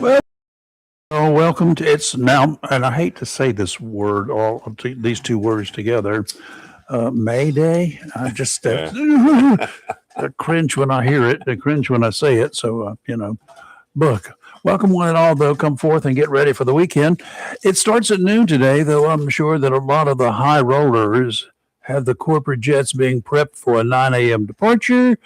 Well, welcome to it's now, and I hate to say this word, all of these two words together. May Day. I just I cringe when I hear it. I cringe when I say it. So book. Welcome one and all, though. Come forth and get ready for the weekend. It starts at noon today, though I'm sure that a lot of the high rollers have the corporate jets being prepped for a 9 a.m. departure,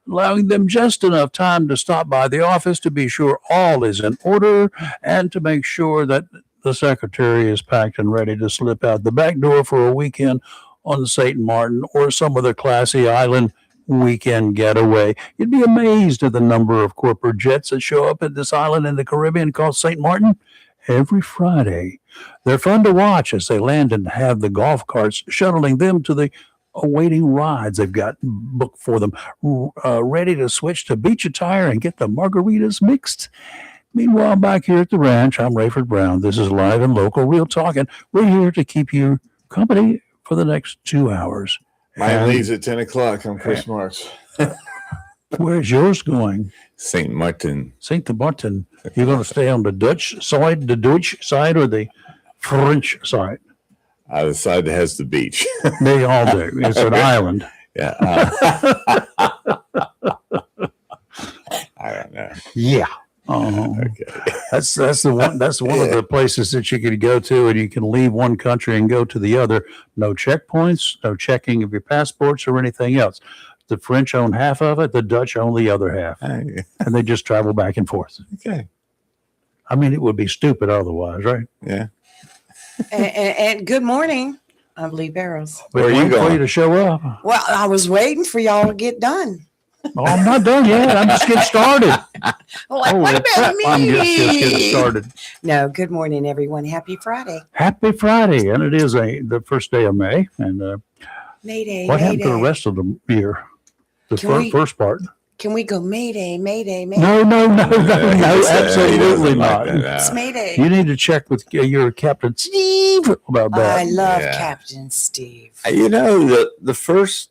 allowing them just enough time to stop by the office to be sure all is in order and to make sure that the secretary is packed and ready to slip out the back door for a weekend on St. Martin or some other classy island weekend getaway. You'd be amazed at the number of corporate jets that show up at this island in the Caribbean called St. Martin every Friday. They're fun to watch as they land and have the golf carts shuttling them to the awaiting rides they've got booked for them, ready to switch to beach attire and get the margaritas mixed. Meanwhile, back here at the ranch, I'm Rayford Brown. This is Live and Local Real Talk, and we're here to keep you company for the next 2 hours. Mine leaves at 10 o'clock. I'm Chris Marks. Where's yours going? St. Martin. St. Martin. You're going to stay on the Dutch side, or the French side? The side that has the beach. They all do. It's an island. Yeah. I don't know. Yeah. Okay. That's the one. That's one of the places that you can go to, and you can leave one country and go to the other. No checkpoints, no checking of your passports or anything else. The French own half of it, the Dutch own the other half, and they just travel back and forth. Okay. I mean, it would be stupid otherwise, right? Yeah. And good morning. I'm Lee Barrows. Where are you going? For you to show up. Well, I was waiting for y'all to get done. Oh, I'm not done yet. I'm just getting started. What about me? I'm just getting started. No, good morning, everyone. Happy Friday. Happy Friday. And it is the first day of May. And May Day. What happened to the rest of the year? The first part. Can we go May Day, May Day, May Day? No, absolutely not. It's May Day. You need to check with your Captain Steve about that. I love Captain Steve. The first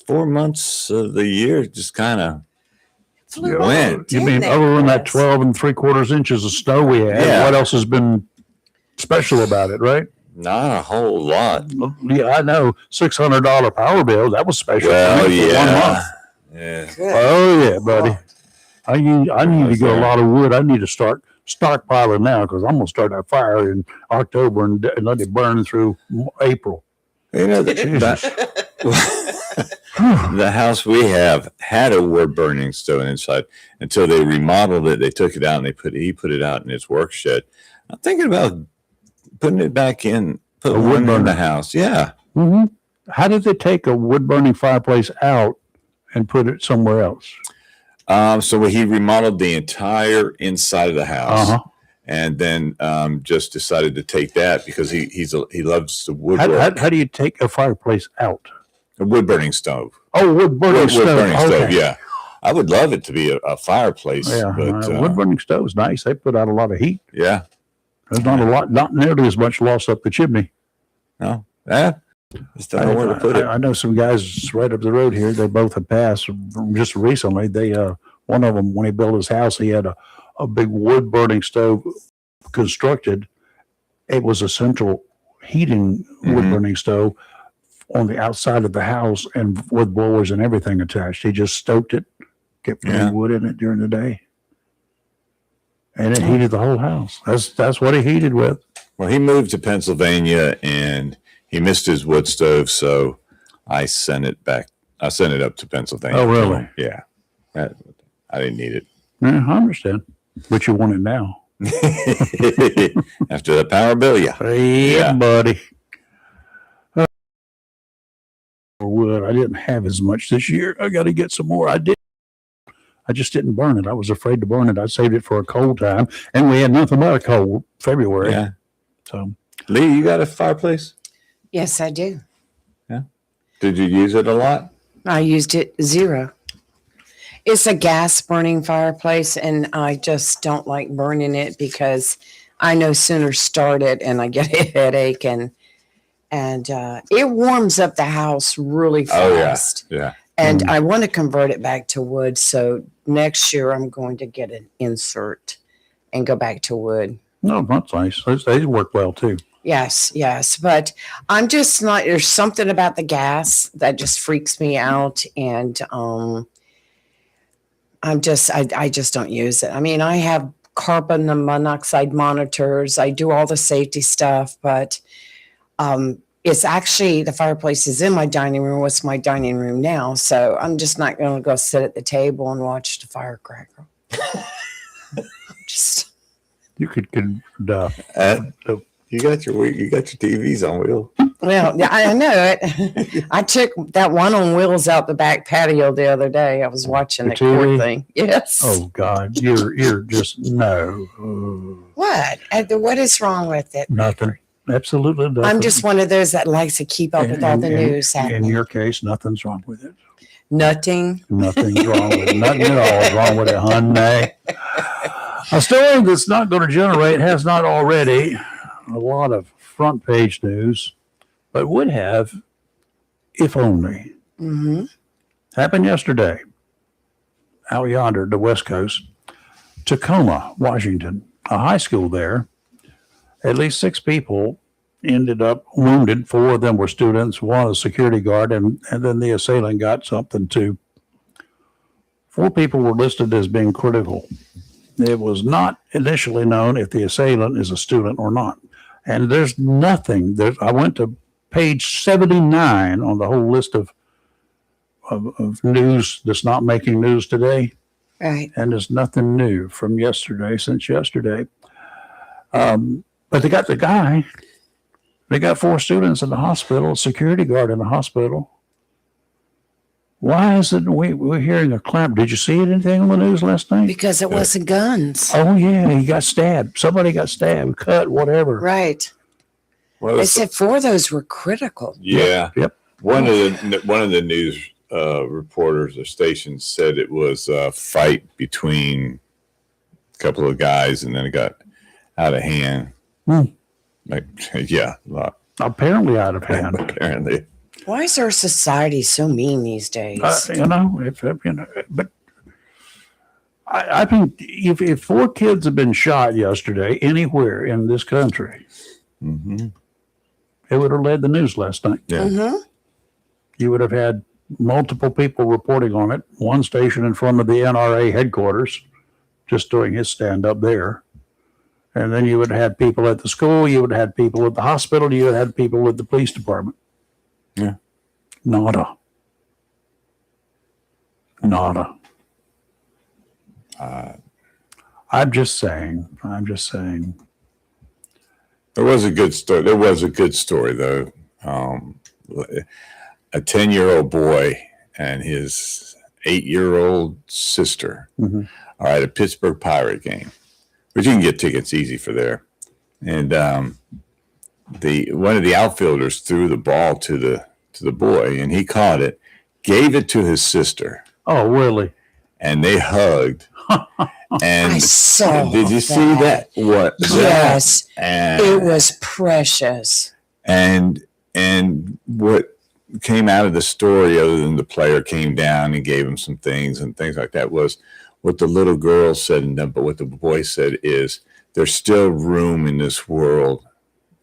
4 months of the year just kind of went. You mean other than that 12 3/4 inches of snow we had, what else has been special about it, right? Not a whole lot. Yeah, I know. $600 power bill. That was special. Well, for 1 month. Yeah. Oh, yeah, buddy. I need to get a lot of wood. I need to start stockpiling now because I'm going to start that fire in October and let it burn through April. The house we have had a wood burning stove inside until they remodeled it. They took it out and he put it out in his work shed. I'm thinking about putting it back in, put a wood burner in the house. Yeah. Mm-hmm. How did they take a wood burning fireplace out and put it somewhere else? So he remodeled the entire inside of the house, and then just decided to take that because he loves the wood. How do you take a fireplace out? A wood burning stove. Oh, wood burning stove. Yeah, I would love it to be a fireplace. Yeah, but wood burning stove is nice. They put out a lot of heat. Yeah, there's not nearly as much loss up the chimney. No, just don't know where to put it. I know some guys right up the road here. They both have passed just recently. They one of them, when he built his house, he had a big wood burning stove constructed. It was a central heating wood burning stove on the outside of the house and with blowers and everything attached. He just stoked it, kept putting wood in it during the day, and it heated the whole house. That's what he heated with. Well, he moved to Pennsylvania and he missed his wood stove, so I sent it back. I sent it up to Pennsylvania. Oh, really? Yeah. I didn't need it. Yeah, I understand. But you want it now. After the power bill, yeah, buddy. Wood. I didn't have as much this year. I got to get some more. I just didn't burn it. I was afraid to burn it. I saved it for a cold time, and we had nothing but a cold February. Yeah. So, Lee, you got a fireplace? Yes, I do. Yeah. Did you use it a lot? I used it 0. It's a gas burning fireplace, and I just don't like burning it because I no sooner start it and I get a headache, and it warms up the house really fast. Oh, yeah. And I want to convert it back to wood. So next year I'm going to get an insert and go back to wood. No, that's nice. They work well too. Yes, yes. But I'm just not, there's something about the gas that just freaks me out. And I just don't use it. I mean, I have carbon monoxide monitors. I do all the safety stuff, but it's actually, the fireplace is in my dining room. What's my dining room now? So I'm just not going to go sit at the table and watch the firecracker. Just You could you got your TVs on wheel. well, yeah, I know it. I took that one on wheels out the back patio the other day. I was watching The the court TV? thing. Yes. Oh God, you're just no. What? What is wrong with it? Nothing. Absolutely nothing. I'm just one of those that likes to keep up with all the news In happening. your case, nothing's wrong with it. Nothing. Nothing's wrong with it. Nothing at all is wrong with it, honey. A story that's not going to generate, has not already, a lot of front page news, but would have if only. Mm-hmm. Happened yesterday, out yonder, the West Coast, Tacoma, Washington, a high school there. At least 6 people ended up wounded. 4 of them were students, one a security guard, and then the assailant got something too. 4 people were listed as being critical. It was not initially known if the assailant is a student or not. And there's nothing. I went to page 79 on the whole list of news that's not making news today. Right. And there's nothing new from yesterday, since yesterday. But they got the guy. They got 4 students in the hospital, a security guard in the hospital. Why is it we're hearing a clamp? Did you see anything on the news last night? Because it wasn't guns. Oh, yeah, he got stabbed. Somebody got stabbed, cut, whatever. Right. Well, They said 4 of those were critical. yeah. Yep. One of the news reporters or stations said it was a fight between a couple of guys, and then it got out of hand. Like, yeah, a lot. Apparently out of hand. Apparently. Why is our society so mean these days? But I think if 4 kids have been shot yesterday anywhere in this country, Mm-hmm. it would have led the news last night. Yeah. Mm-hmm. You would have had multiple people reporting on it. One station in front of the NRA headquarters, just doing his stand up there. And then you would have had people at the school. You would have had people at the hospital. You would have had people at the police department. Yeah. Nada. I'm just saying. There was a good story. There was a good story, though. A 10-year-old boy and his 8-year-old sister are at a Pittsburgh Pirate game, which you can get tickets easy for there. And one of the outfielders threw the ball to the boy, and he caught it, gave it to his sister, Oh, really? and they hugged. And I saw did you see that? What? Yes. And It was precious. And what came out of the story, other than the player came down and gave him some things and things like that, was what the little girl said and done. But what the boy said is, there's still room in this world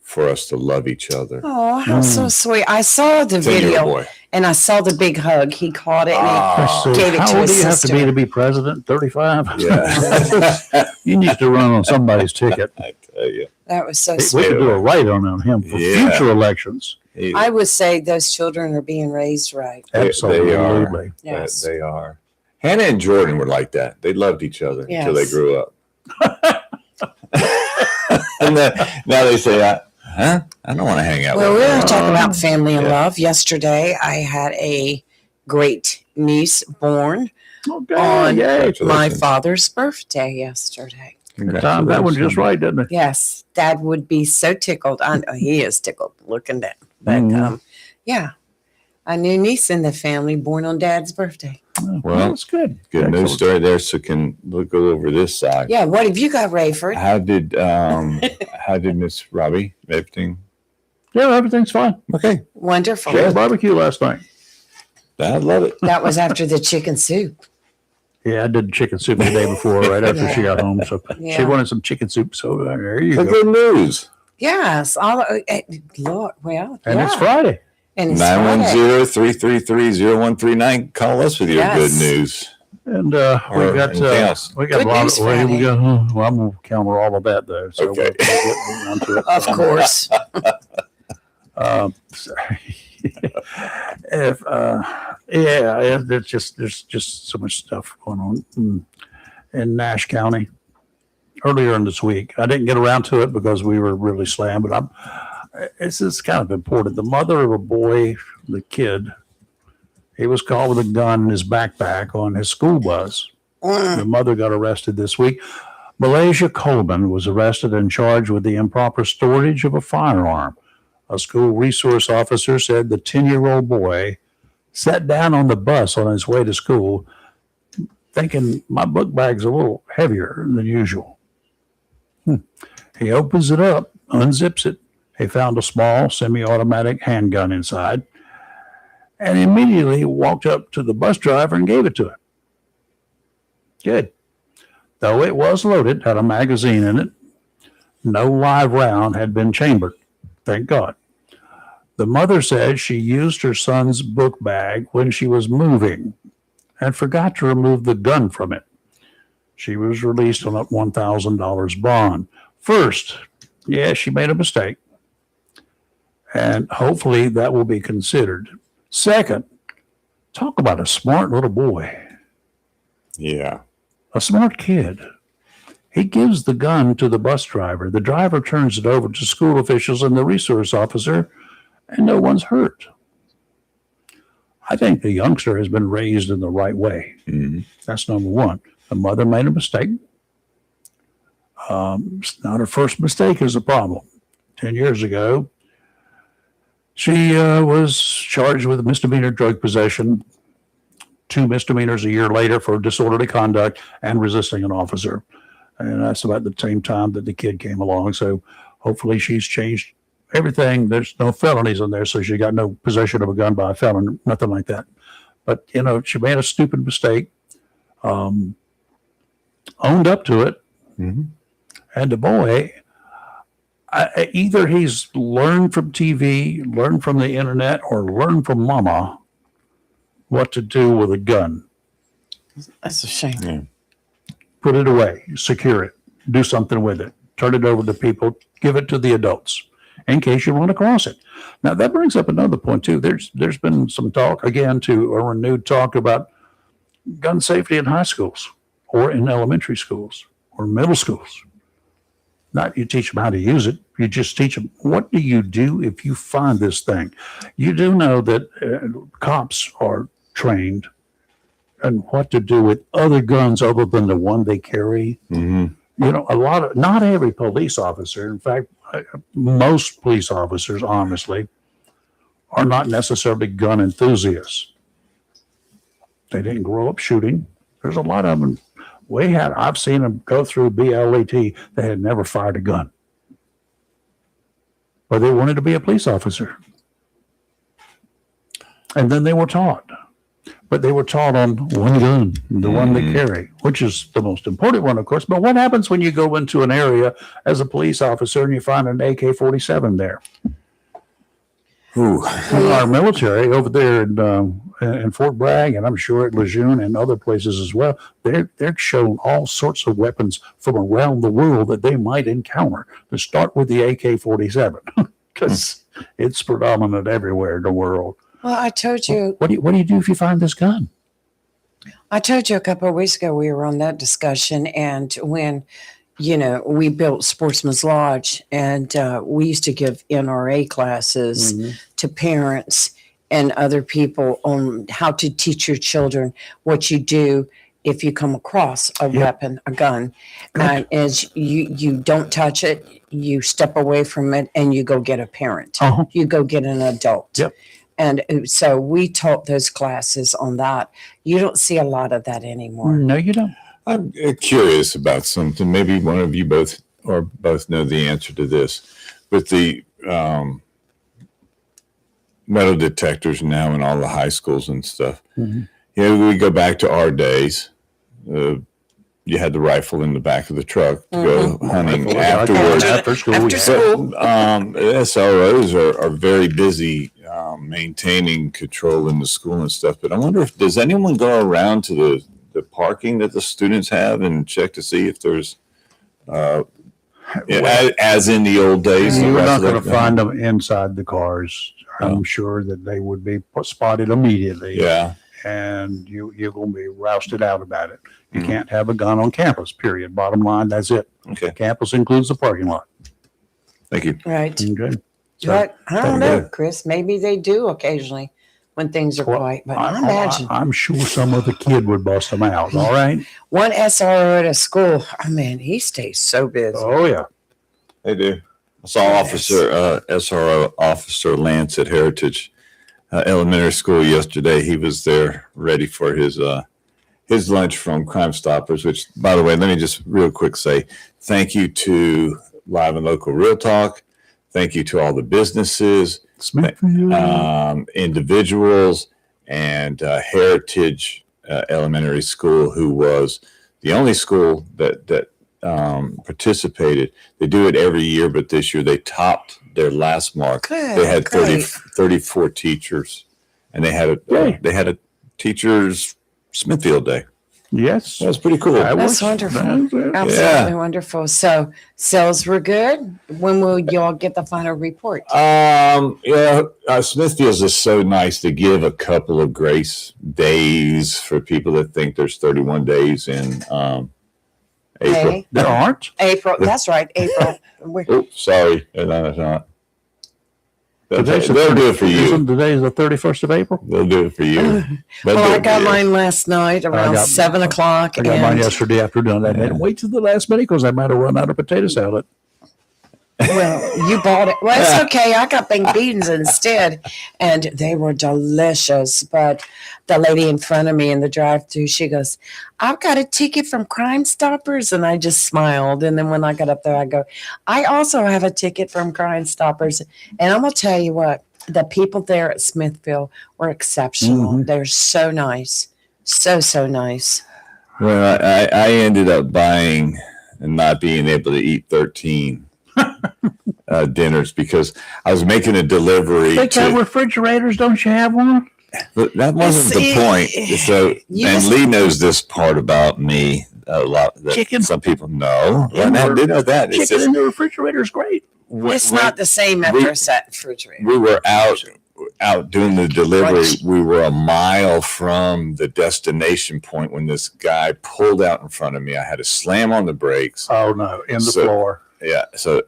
for us to love each other. Oh, how so sweet. I saw the 10-year-old video boy. and I saw the big hug. He caught it and he gave it How to old his do you have to sister. be president? 35? Yeah. You need to run on somebody's ticket. I tell you. That was so We sweet. could do a write on him for Yeah. future elections. I would say those children are being raised right. Absolutely. Yes. They are. Hannah and Jordan were like that. They loved each other until they Yes. grew up. And then, now they say, I don't want to hang out Well, with we're them. going to talk about family and Yeah. love. Yesterday, I had a great niece born Okay. on Yay. my Congratulations. father's birthday yesterday. Time that one just right, didn't it? Yes, Dad would be so tickled. I know he is tickled looking down. But Mhm. yeah, a new niece in the family born on Dad's birthday. Well, that's good. Good news Excellent. story there. So can look over this side. Yeah, what have you got, Rayford? How did Miss Robbie everything? Yeah, everything's fine. Okay. Wonderful. She had barbecue last night. I love it. That was after the chicken soup. Yeah, I did chicken soup the day before, right after she got home. So she Yeah. wanted some chicken soup. So there you The go. good news. Yes. Look, well, And yeah. it's Friday. And it's Friday. 910-333-0139. Call us with your Yes. good news. And Or we got anything else. a Good lot news of well, we Friday. got, well, I'm gonna counter all of that though. So Okay. we'll get onto it. Of course. If there's just so much stuff going on in Nash County earlier in this week. I didn't get around to it because we were really slammed, but it's just kind of important. The mother of a boy, the kid, he was caught with a gun in his backpack on his school bus. The mother got arrested this week. Malaysia Coleman was arrested and charged with the improper storage of a firearm. A school resource officer said the 10-year-old boy sat down on the bus on his way to school thinking my book bag's a little heavier than usual. He opens it up, unzips it. He found a small semi-automatic handgun inside and immediately walked up to the bus driver and gave it to him. Good. Though it was loaded, had a magazine in it, no live round had been chambered. Thank God. The mother said she used her son's book bag when she was moving and forgot to remove the gun from it. She was released on a $1,000 bond. First, she made a mistake, and hopefully that will be considered. Second, talk about a smart little boy, Yeah. a smart kid. He gives the gun to the bus driver. The driver turns it over to school officials and the resource officer, and no one's hurt. I think the youngster has been raised in the right way. Mm-hmm. That's number one. The mother made a mistake. It's not her first mistake is a problem. 10 years ago, she was charged with misdemeanor drug possession, 2 misdemeanors a year later for disorderly conduct and resisting an officer. And that's about the same time that the kid came along. So hopefully she's changed everything. There's no felonies in there. So she got no possession of a gun by a felon, nothing like that. But, she made a stupid mistake, owned up to it. Mm-hmm. And the boy, either he's learned from TV, learned from the internet, or learned from mama what to do with a gun. That's a shame. Yeah. Put it away, secure it, do something with it, turn it over to people, give it to the adults in case you run across it. Now, that brings up another point, too. There's been some talk, again, a renewed talk about gun safety in high schools or in elementary schools or middle schools. Not you teach them how to use it. You just teach them, what do you do if you find this thing? You do know that cops are trained and what to do with other guns other than the one they carry. Mm-hmm. Not every police officer, in fact, most police officers, honestly, are not necessarily gun enthusiasts. They didn't grow up shooting. There's a lot of them. I've seen them go through BLET. They had never fired a gun, but they wanted to be a police officer. And then they were taught. But they were taught on one gun, the one they carry, which is the most important one, of course. But what happens when you go into an area as a police officer and you find an AK-47 there? Ooh. Our military over there in Fort Bragg, and I'm sure at Lejeune and other places as well, they're shown all sorts of weapons from around the world that they might encounter. To start with the AK-47, because it's predominant everywhere in the world. Well, I told you. What do you do if you find this gun? I told you a couple of weeks ago we were on that discussion, and when we built Sportsman's Lodge, and we used to give NRA classes to parents and other people on how to teach your children what you do if you come across a weapon, a gun. And as you don't touch it, you step away from it, and you go get a parent. You go get an adult. Yep. And so we taught those classes on that. You don't see a lot of that anymore. No, you don't. I'm curious about something. Maybe one of you both know the answer to this. But the metal detectors now in all the high schools and stuff. Mm-hmm. We go back to our days. You had the rifle in the back of the truck to go hunting afterwards. After school. After school. SROs are very busy maintaining control in the school and stuff. But I wonder if does anyone go around to the parking that the students have and check to see if there's as in the old days. You're not going to find them inside the cars. I'm sure that they would be spotted immediately. Yeah. And you're going to be rousted out about it. You can't have a gun on campus, period. Bottom line, that's it. Okay. Campus includes the parking lot. Thank you. Right. Okay. But I don't know, Chris. Maybe they do occasionally when things are quiet. But I imagine. I'm sure some other kid would bust them out. All right. One SRO at a school, oh man, he stays so busy. Oh, yeah. They do. I saw SRO Officer Lance at Heritage Elementary School yesterday. He was there ready for his lunch from Crime Stoppers, which, by the way, let me just real quick say thank you to Live and Local Real Talk. Thank you to all the businesses, individuals, and Heritage Elementary School, who was the only school that participated. They do it every year, but this year they topped their last mark. Good, they had 34 teachers, and they had a teachers Smithfield Day. Yes. That was pretty cool. That's wonderful. Absolutely wonderful. So sales were good. When will y'all get the final report? Smithfield's is so nice to give a couple of grace days for people that think there's 31 days in April. Hey. There aren't? April. That's right. April. Sorry. That's not. They'll do it for you. Today is the 31st of April. They'll do it for you. Well, I got mine last night around 7 o'clock. I got mine yesterday afternoon. I didn't wait till the last minute because I might have run out of potato salad. Well, you bought it. Well, it's okay. I got baked beans instead, and they were delicious. But the lady in front of me in the drive-thru, she goes, "I've got a ticket from Crime Stoppers," and I just smiled. And then when I got up there, I go, "I also have a ticket from Crime Stoppers," and I'm gonna tell you what, the people there at Smithfield were exceptional. Mm-hmm. They're so nice, so nice. Well, I ended up buying and not being able to eat 13. Dinners because I was making a delivery. They got refrigerators. Don't you have one? But that wasn't the point. So, and Lee knows this part about me a lot. Chicken. Some people know. They know that. Chicken in the refrigerator is great. It's not the same after a set refrigerator. We were out doing the delivery. We were a mile from the destination point when this guy pulled out in front of me. I had to slam on the brakes. Oh no, in the floor. Yeah. So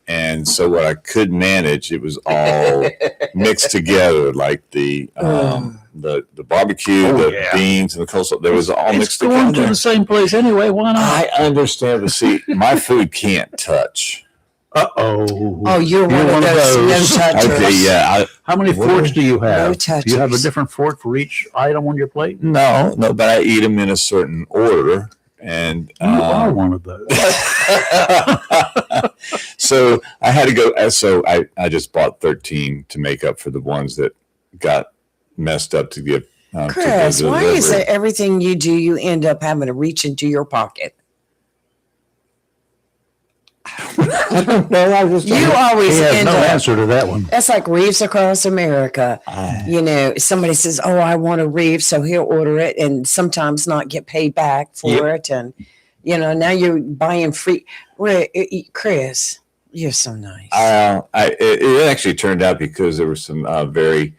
and so what I could manage, it was all mixed together, like the barbecue, beans, and the coleslaw. There was all mixed together. It's going to the same place anyway. Why not? I understand, but see, my food can't touch. Oh, you're one of those no touchers. Okay, yeah. How many forks do you have? No touchers. Do you have a different fork for each item on your plate? No, but I eat them in a certain order. And you are one of those. So I had to go. So I just bought 13 to make up for the ones that got messed up to give. Chris, why is it everything you do, you end up having to reach into your pocket? I don't know. You always end no up. answer to that one. That's like Reeves Across America. Somebody says, "Oh, I want a Reeves," so he'll order it, and sometimes not get paid back for it, and now you're buying free. Chris, you're so nice. It actually turned out because there were some very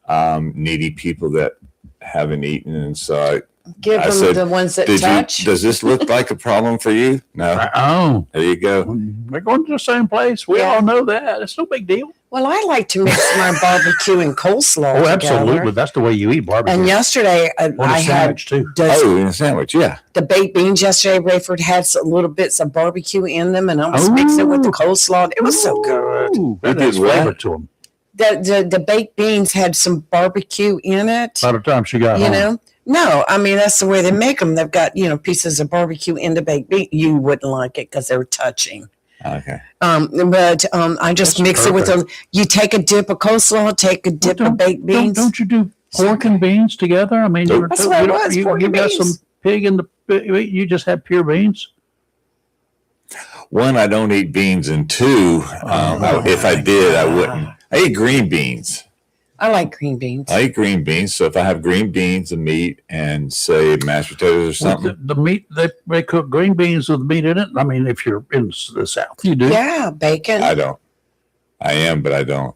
needy people that haven't eaten, and so Give them said, the ones that touch. Does this look like a problem for you? No. There you go. We're going to the same place. We all know that. It's no big deal. Well, I like to mix my barbecue and coleslaw. Oh, absolutely. Together. That's the way you eat barbecue. And yesterday, I had too. In a sandwich, yeah. The baked beans yesterday, Rayford had some little bits of barbecue in them, and I was mixing it with the coleslaw. It was so good. That adds flavor to them. The baked beans had some barbecue in it. By the time she got home. No, I mean, that's the way they make them. They've got, pieces of barbecue in the baked bean. You wouldn't like it because they were touching. Okay. But I just That's mix it with you take a dip of coleslaw, take a dip of baked beans. Don't you do pork and beans together? I mean, Nope. That's what it was, pork You and got beans. some pig in the. You just had pure beans. One, I don't eat beans, and two, if I did, I wouldn't. I eat green beans. I like green beans. I eat green beans. So if I have green beans and meat and say mashed potatoes or something, The meat they cook green beans with meat in it. I mean, if you're in the South, you do. Yeah, bacon. I don't. I am, but I don't.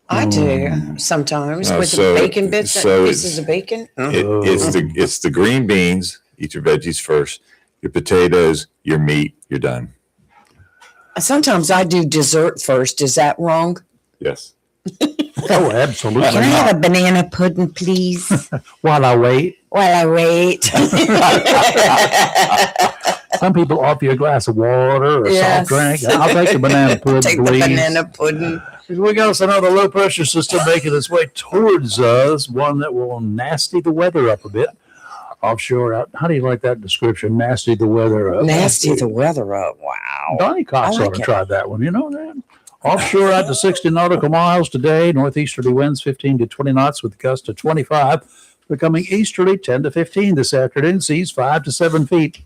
I do sometimes No, with so- the bacon bits, so pieces of bacon. It's the green beans. Eat your veggies first. Your potatoes, your meat. You're done. Sometimes I do dessert first. Is that wrong? Yes. Oh, absolutely. Can I not. have a banana pudding, please? While I wait, While I wait. some people offer you a glass of water or a Yes. soft drink. I'll take the banana pudding, Take please. the banana pudding. We got another low pressure system making its way towards us, one that will nasty the weather up a bit. Offshore out. How do you like that description? Nasty the weather up. Nasty the weather up. Wow. Donnie Cox I like ought to it. try that one. You know that? Offshore out to 60 nautical miles today. Northeasterly winds 15 to 20 knots with gusts to 25. Becoming easterly 10 to 15 this afternoon. Seas 5 to 7 feet.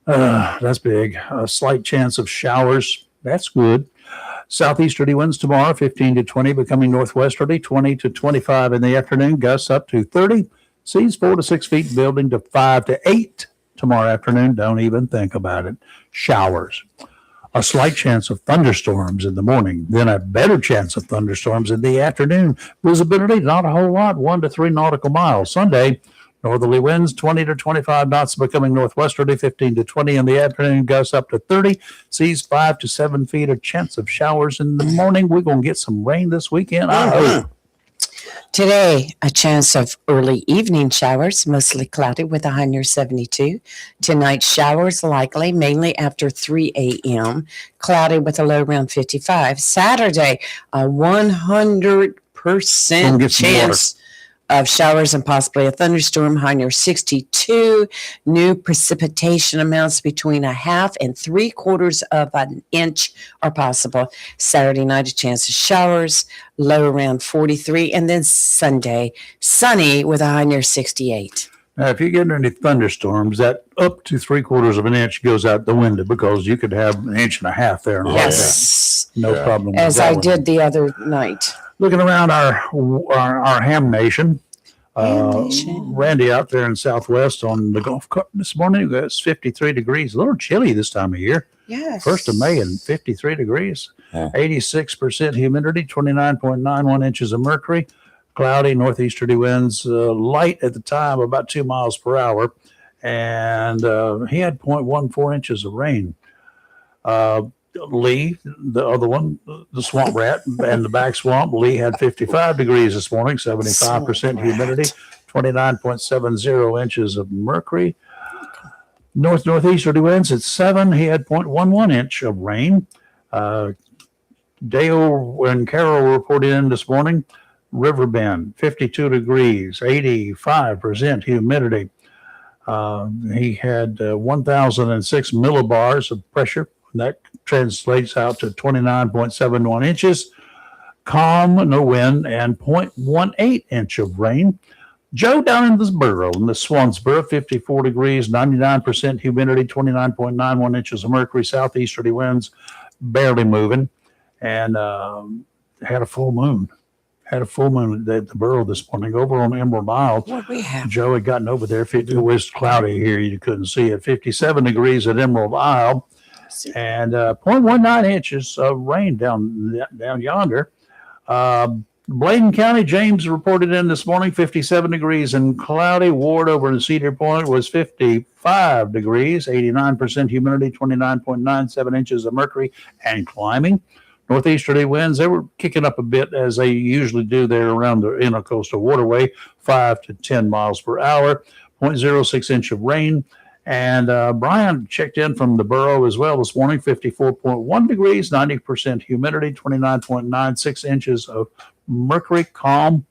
That's big. A slight chance of showers. That's good. Southeasterly winds tomorrow 15 to 20. Becoming northwesterly 20 to 25 in the afternoon. Gusts up to 30. Seas 4 to 6 feet. Building to 5 to 8 tomorrow afternoon. Don't even think about it. Showers. A slight chance of thunderstorms in the morning, then a better chance of thunderstorms in the afternoon. Visibility, not a whole lot, 1 to 3 nautical miles. Sunday, northerly winds 20 to 25 knots, becoming northwesterly 15 to 20 in the afternoon, gusts up to 30. Seas 5 to 7 feet. A chance of showers in the morning. We're going to get some rain this weekend, I hope. Today, a chance of early evening showers, mostly cloudy with a high near 72. Tonight, showers likely, mainly after 3 a.m. Cloudy with a low around 55. Saturday, a 100% Gonna get some chance of showers and possibly a thunderstorm, high near 62. New precipitation amounts between a half and 3/4 of an inch are possible. Saturday night, a chance of showers, low around 43. And then Sunday, sunny with a high near 68. Now, if you get any thunderstorms, that up to 3/4 of an inch goes out the window because you could have an inch and a half there. And all Yes. that. No Yeah. problem. with As that I one. did the other night. Looking around our ham nation, Ham nation. Randy out there in Southwest on the golf cart this morning, it's 53 degrees. A little chilly this time of year. Yes. 1st of May and 53 degrees. Yeah. 86% humidity, 29.91 inches of mercury. Cloudy, northeasterly winds, light at the time, about 2 miles per hour. And he had 0.14 inches of rain. Lee, the other one, the swamp rat and the back swamp, Lee had 55 degrees this morning, 75% humidity, 29.70 inches of mercury. Northeasterly winds at 7. He had 0.11 inch of rain. Dale and Carol reported in this morning. Riverbend, 52 degrees, 85% humidity. He had 1,006 millibars of pressure. That translates out to 29.71 inches. Calm, no wind, and 0.18 inch of rain. Joe down in this borough, in the Swansboro, 54 degrees, 99% humidity, 29.91 inches of mercury, southeasterly winds, barely moving, and had a full moon. Had a full moon at the borough this morning over on Emerald Isle. What we have? Joe had gotten over there. It was cloudy here. You couldn't see it. 57 degrees at Emerald Isle and 0.19 inches of rain down yonder. Bladen County, James reported in this morning, 57 degrees and cloudy. Ward over in Cedar Point was 55 degrees, 89% humidity, 29.97 inches of mercury and climbing. Northeasterly winds, they were kicking up a bit as they usually do there around the intercoastal waterway, 5 to 10 miles per hour, 0.06 inch of rain. And Brian checked in from the borough as well this morning, 54.1 degrees, 90% humidity, 29.96 inches of mercury, calm,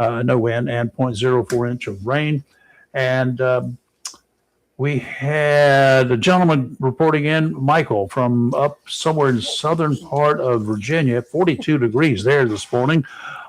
no wind, and 0.04 inch of rain. And We had a gentleman reporting in, Michael, from up somewhere in southern part of Virginia, 42 degrees there this morning.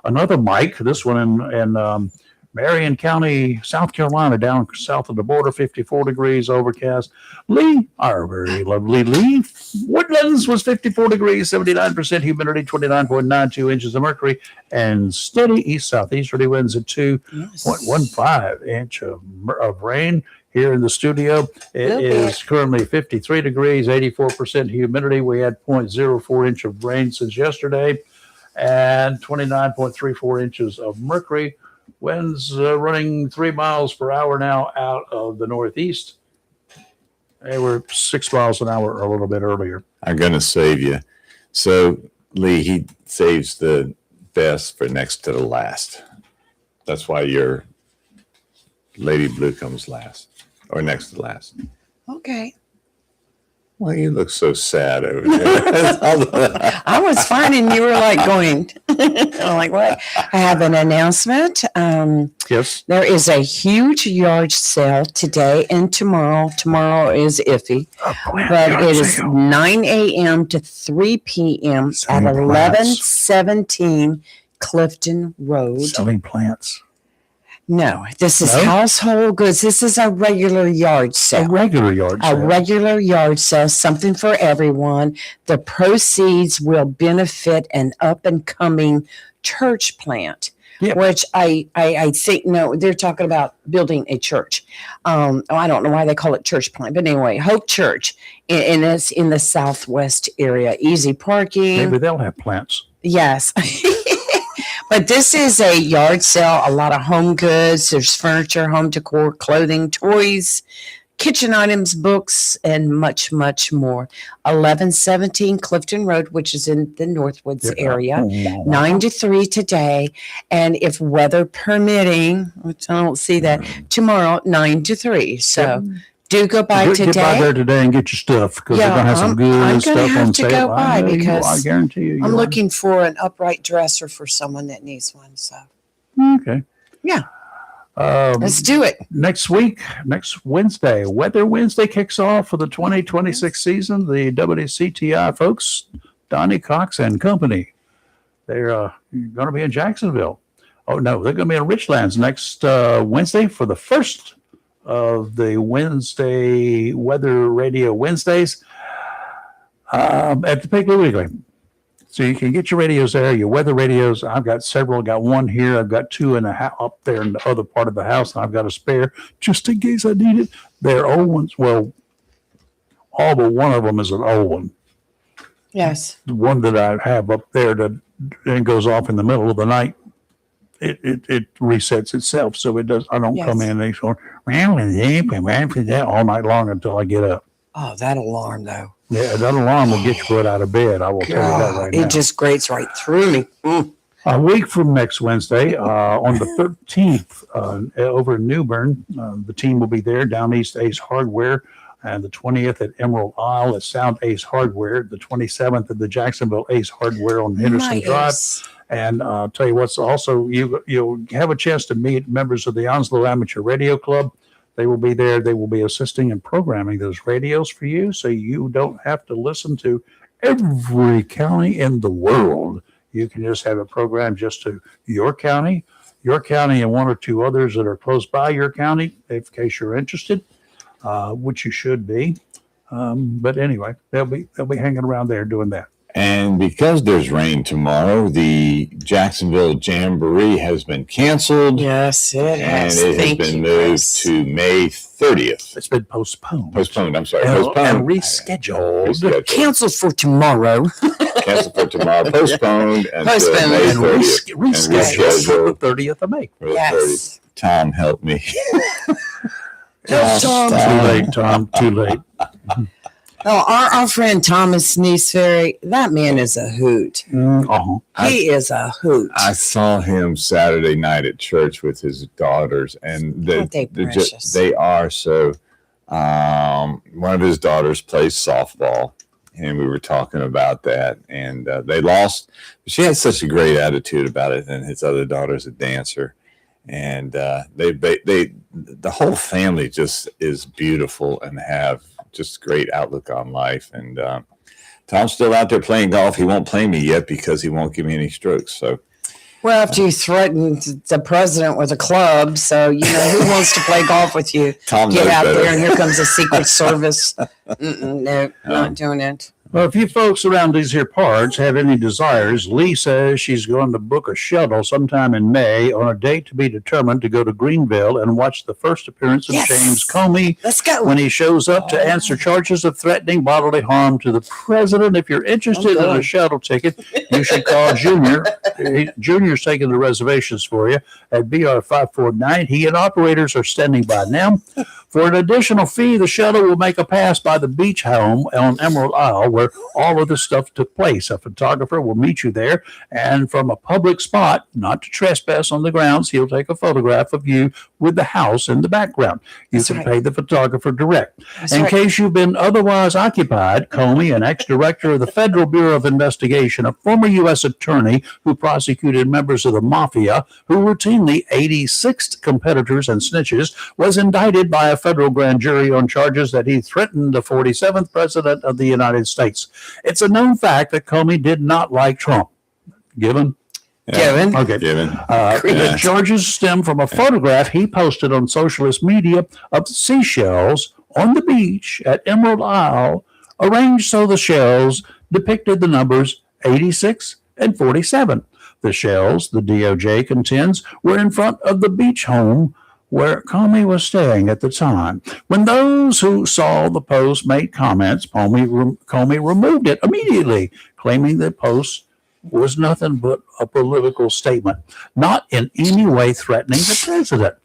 Another Mike, this one in Marion County, South Carolina, down south of the border, 54 degrees, overcast. Lee, our very lovely Lee, Woodlands was 54 degrees, 79% humidity, 29.92 inches of mercury, and steady east-southeasterly winds at 2.15 inch of rain. Here in the studio, it is currently 53 degrees, 84% humidity. We had 0.04 inch of rain since yesterday and 29.34 inches of mercury. Winds running 3 miles per hour now out of the northeast. They were 6 miles an hour a little bit earlier. I'm going to save you. So, Lee, he saves the best for next to the last. That's why your Lady Blue comes last. Or next to last. Okay. Well, you look so sad over there. I was fine, and you were like going. I'm like, what? I have an announcement. Yes. There is a huge yard sale today and tomorrow. Tomorrow is iffy, but it is 9 a.m. to 3 p.m. at 1117 Clifton Road. Selling plants. No, this is No? household goods. This is a regular yard A sale. regular yard A sale. regular yard sale, something for everyone. The proceeds will benefit an up and coming church plant, Yeah. which I think, no, they're talking about building a church. I don't know why they call it church plant, but anyway, Hope Church, and it's in the southwest area. Easy parking. Maybe they'll have plants. Yes. But this is a yard sale, a lot of home goods. There's furniture, home decor, clothing, toys, kitchen items, books, and much, much more. 1117 Clifton Road, which is in the Northwoods area. 9 to 3 today. And if weather permitting, which I don't see that, tomorrow, 9 to 3. So do go by Get by today. there today and get your stuff because Yeah, they're going to have some I'm good gonna stuff have on to sale. go by I know you will. because I guarantee you. I'm will. looking for an upright dresser for someone that needs one. So Okay. Yeah. Um, let's do it. next week, next Wednesday, Weather Wednesday kicks off for the 2026 season. The WCTI folks, Donnie Cox and company, they're going to be in Jacksonville. Oh, no, they're going to be in Richlands next Wednesday for the first of the Wednesday Weather Radio Wednesdays at the Piggly Wiggly. So you can get your radios there, your weather radios. I've got several. I've got one here. I've got two in the up there in the other part of the house. And I've got a spare just in case I need it. They're old ones. Well, all but one of them is an old one. Yes. The one that I have up there that it goes off in the middle of the night. It resets itself, so it does. I don't come Yes. in and go all night long until I get up. Oh, that alarm though. Yeah, that alarm will get you right out of bed. I will tell you that right now. It just grates right through me. Mm. A week from next Wednesday, on the 13th, over in New Bern, the team will be there. Down East Ace Hardware, and the 20th at Emerald Isle at Sound Ace Hardware. The 27th at the Jacksonville Ace Hardware on Henderson Drive. Nice. And I'll tell you what's also, you'll have a chance to meet members of the Onslow Amateur Radio Club. They will be there. They will be assisting and programming those radios for you, so you don't have to listen to every county in the world. You can just have it programmed just to your county, and one or two others that are close by your county, in case you're interested, which you should be. But anyway, they'll be hanging around there doing that. And because there's rain tomorrow, the Jacksonville Jamboree has been canceled. Yes, it And has. it has Thank been you, moved Chris. to May 30th. It's been postponed. I'm sorry. And Postponed. rescheduled. Rescheduled. Canceled for tomorrow. Canceled for tomorrow. Postponed until Postponed. May And 30th. rescheduled for the 30th of May. For the 30th. Yes. Tom, help me. Yes, Tom. Too late, Tom. Too late. Oh, our friend Thomas Neesferry, that man is a hoot. He is a hoot. I saw him Saturday night at church with his daughters, and Aren't they precious? they are so. One of his daughters plays softball, and we were talking about that, and they lost. But she had such a great attitude about it, and his other daughter's a dancer, and the whole family just is beautiful and have just great outlook on life. And Tom's still out there playing golf. He won't play me yet because he won't give me any strokes. So, Well, after you threatened the president with a club, so who wants to play golf with you? Tom Get knows out better. there, and here comes the Secret Service. No, not doing it. Well, if you folks around these here parts have any desires, Lee says she's going to book a shuttle sometime in May on a date to be determined to go to Greenville and watch the first appearance of Yes. James Comey Let's go. when he shows up to answer charges of threatening bodily harm to the president. If you're interested in a shuttle ticket, you should call Junior. Junior's taking the reservations for you at BR 549. He and operators are standing by now. For an additional fee, the shuttle will make a pass by the beach home on Emerald Isle, where all of this stuff took place. A photographer will meet you there, and from a public spot, not to trespass on the grounds, he'll take a photograph of you with the house in the background. You That's can right. pay the photographer direct. That's In right. case you've been otherwise occupied, Comey, an ex-director of the Federal Bureau of Investigation, a former U.S. attorney who prosecuted members of the mafia who routinely 86th competitors and snitches, was indicted by a federal grand jury on charges that he threatened the 47th president of the United States. It's a known fact that Comey did not like Trump. Given? Kevin. Okay. Given. The charges stem from a photograph he posted on socialist media of seashells on the beach at Emerald Isle, arranged so the shells depicted the numbers 86 and 47. The shells, the DOJ contends, were in front of the beach home where Comey was staying at the time. When those who saw the post made comments, Comey removed it immediately, claiming the post was nothing but a political statement, not in any way threatening the president.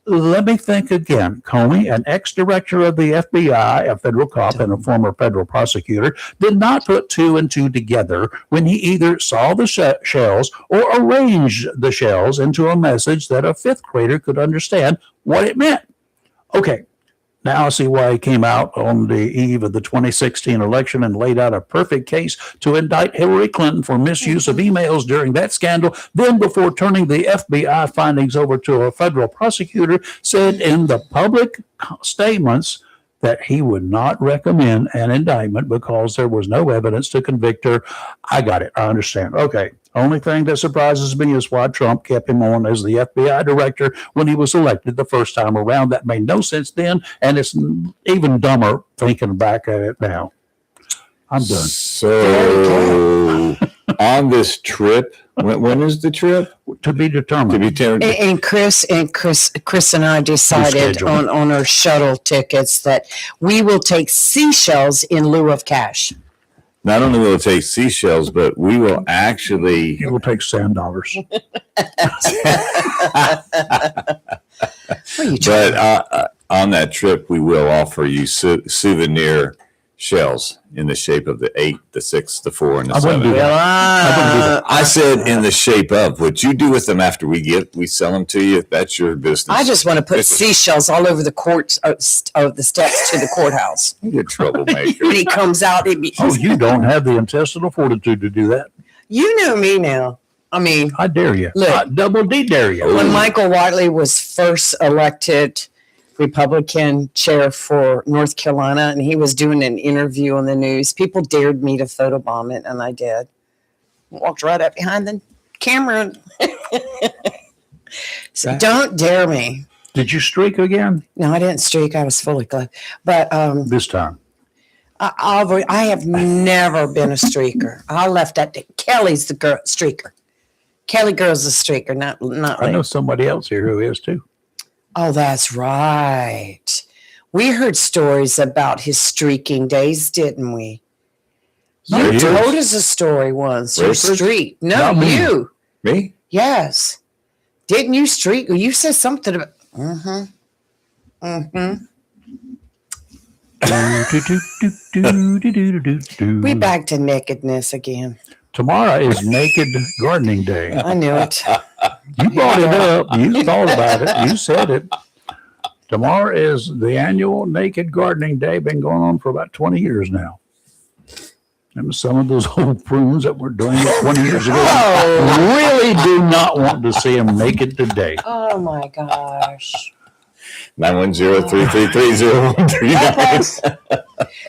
Let me think again. Comey, an ex-director of the FBI, a federal cop and a former federal prosecutor, did not put two and two together when he either saw the shells or arranged the shells into a message that a fifth grader could understand what it meant. Okay, now I see why he came out on the eve of the 2016 election and laid out a perfect case to indict Hillary Clinton for misuse of emails during that scandal. Then, before turning the FBI findings over to a federal prosecutor, said in the public statements that he would not recommend an indictment because there was no evidence to convict her. I got it. I understand. Okay. Only thing that surprises me is why Trump kept him on as the FBI director when he was elected the first time around. That made no sense then, and it's even dumber thinking back at it now. I'm done. So on this trip, when is the trip? To be determined. To be determined. And Chris and I decided Reschedule. on our shuttle tickets that we will take seashells in lieu of cash. Not only will it take seashells, but we will actually. It will take $7. What are you trying? But on that trip, we will offer you souvenir shells in the shape of the 8, the 6, the 4, and the I wouldn't 7. do that. I said in the shape of. What you do with them after we sell them to you, that's your business. I just want to put seashells all over the court of the steps to the courthouse. You're a troublemaker. When he comes out, Oh, you don't have the intestinal fortitude to do that. you know me now. I mean, I dare you. Look. I double D dare you. when Michael Whiteley was first elected Republican chair for North Carolina, and he was doing an interview on the news, people dared me to photobomb it, and I did. Walked right up behind the camera. So don't dare me. Did you streak again No, I didn't streak. I was fully glad. But this time? I have never been a streaker. I left that to Kelly's the girl streaker. Kelly girl's the streaker, not I know like. somebody else here who is too. Oh, that's right. We heard stories about his streaking days, didn't we? You Not you. told us a story once. You Rupert? streaked. No, Not me. you. Me? Yes. Didn't you streak? You said something about. We back to nakedness again. Tomorrow is Naked Gardening Day. I knew it. You brought it up. You thought about it. You said it. Tomorrow is the annual Naked Gardening Day. Been going on for about 20 years now. And some of those old prunes that were doing it 20 years ago Oh. really do not want to see them make it today. Oh my gosh. 910-333-0139.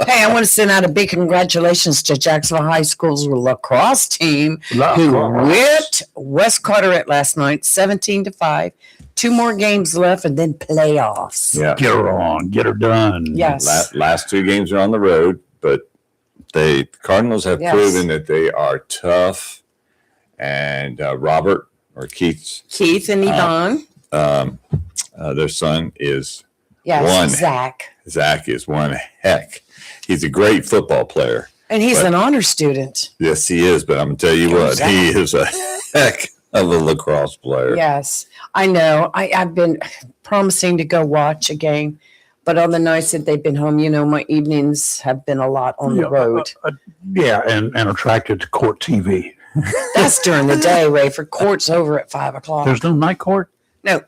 Hey, I want to send out a big congratulations to Jacksonville High School's lacrosse team who whipped West Carteret last night, 17-5. 2 more games left and then playoffs. Yeah. Get her on, get her done. Yes. Last 2 games are on the road, but the Cardinals have proven that they are tough. And Robert or Keith Keith and Yvonne. Their son is Yes, Zach. Zach is one heck. He's a great football player. And he's an honor student. Yes, he is. But I'm going to tell you what, he is a heck of a lacrosse player. Yes, I know. I've been promising to go watch a game, but on the nights that they've been home, my evenings have been a lot on the road. And attracted to court TV. That's during the day, Ray. For court's over at 5 o'clock. There's no night court? No.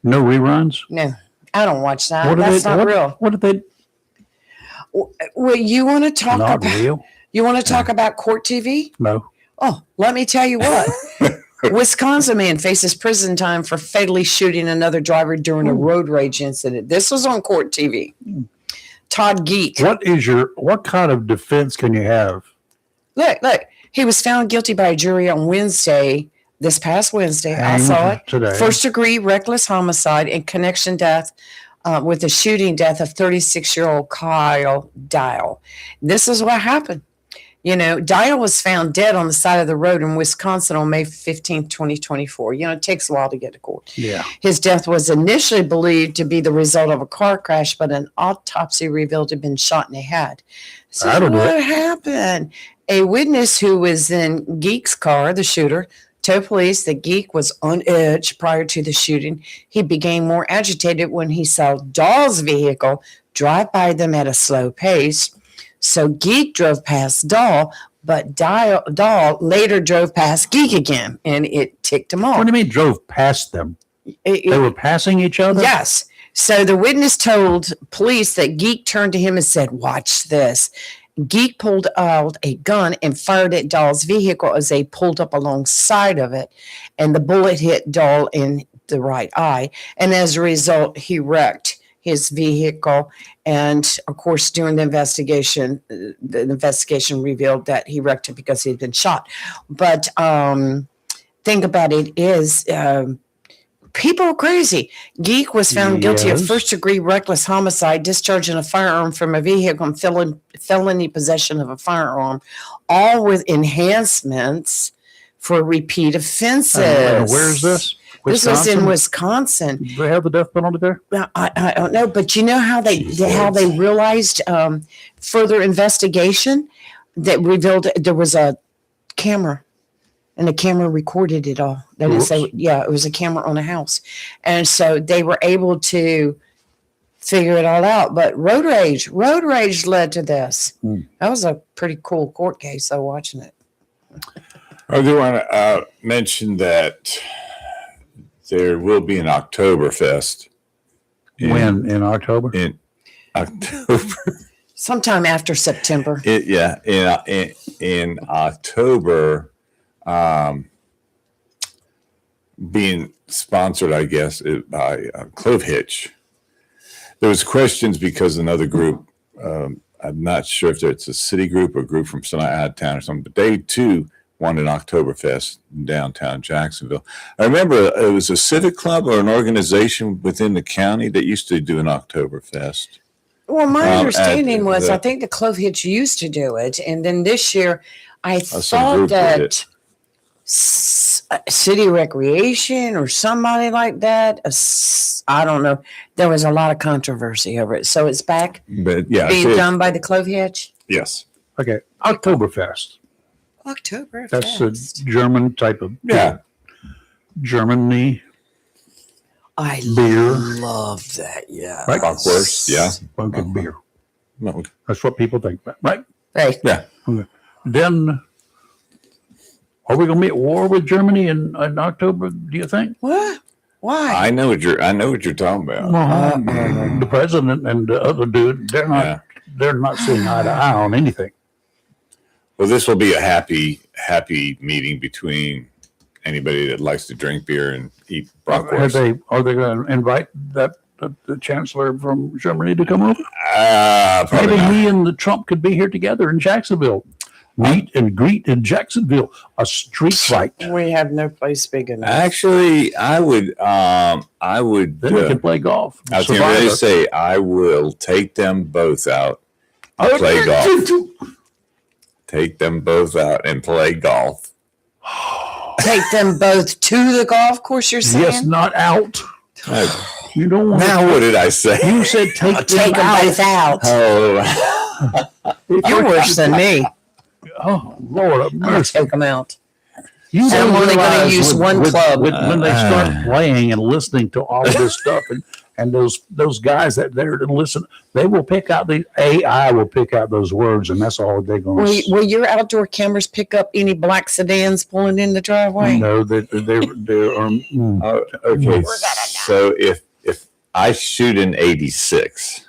No reruns? No, I don't watch that. That's not real. What did they? Well, you want to talk Not about? real? You want to talk about court TV? No. Oh, let me tell you what. Wisconsin man faces prison time for fatally shooting another driver during a road rage incident. This was on court TV. Todd Geek. What kind of defense can you have? Look. He was found guilty by a jury on Wednesday, this past Wednesday. I saw it. Today. First degree reckless homicide and connection death with the shooting death of 36-year-old Kyle Dial. This is what happened. Dial was found dead on the side of the road in Wisconsin on May 15th, 2024. It takes a while to get to court. Yeah. His death was initially believed to be the result of a car crash, but an autopsy revealed he'd been shot in the head. So what happened? A witness who was in Geek's car, the shooter, told police that Geek was on edge prior to the shooting. He became more agitated when he saw Dahl's vehicle drive by them at a slow pace. So Geek drove past Dahl, but Dahl later drove past Geek again, and it ticked him off. What do you mean drove past them? They were passing each other? Yes. So the witness told police that Geek turned to him and said, "Watch this." Geek pulled out a gun and fired at Dahl's vehicle as they pulled up alongside of it, and the bullet hit Dahl in the right eye. And as a result, he wrecked his vehicle. And of course, during the investigation revealed that he wrecked it because he had been shot. But thing about it is, people are crazy. Geek was found guilty of first-degree reckless homicide, discharging a firearm from a vehicle, and felony possession of a firearm, all with enhancements for repeat offenses. Where is this? This was in Wisconsin. Do they have the death penalty there? I don't know, but you know how they realized further investigation that revealed there was a camera. And the camera recorded it all. They didn't say, it was a camera on a house. And so they were able to figure it all out. But road rage led to this. That was a pretty cool court case, though, watching it. I do want to mention that there will be an Oktoberfest. When? In October? In October. Sometime after September. In October. Being sponsored, I guess, by Clove Hitch. There was questions because another group, I'm not sure if it's a city group or a group from some out of town or something, but they too wanted an Oktoberfest in downtown Jacksonville. I remember it was a civic club or an organization within the county that used to do an Oktoberfest. Well, my understanding was I think the Clove Hitch used to do it. And then this year, I thought that city recreation or somebody like that. I don't know. There was a lot of controversy over it. So it's back But yeah, being done by the Clove Hitch. Yes. Okay. Oktoberfest. Oktoberfest. That's a German type of Germany I beer. love that. Yeah. Right? Bockwurst, yeah. Funky beer. No, That's what people think about, right? Right. yeah. Okay. Then, are we going to be at war with Germany in October? Do you think? What? Why? I know what you're talking about. The president and the other dude, they're not seeing eye to eye on anything. Well, this will be a happy meeting between anybody that likes to drink beer and eat bratwurst. Are they going to invite the chancellor from Germany to come over? Probably Maybe not. he and the Trump could be here together in Jacksonville. Meet and greet in Jacksonville. A street fight. We have no place big enough. Actually, I would. Then we can play golf. I was going to say I will take them both out. Play golf. Take them both out and play golf. Take them both to the golf course, you're saying? Yes, not out. You don't want Now, what did I say? You said take them Take them out. both out. Oh, You're worse than me. Oh, Lord have I'm going to mercy. take them out. You And I'm don't only gonna realize use one club. When they start playing and listening to all of this stuff, and those guys that they're to listen, they will pick out the AI will pick out those words, and that's all they're going to. Will your outdoor cameras pick up any black sedans pulling in the driveway? No, they're okay. So if I shoot an 86,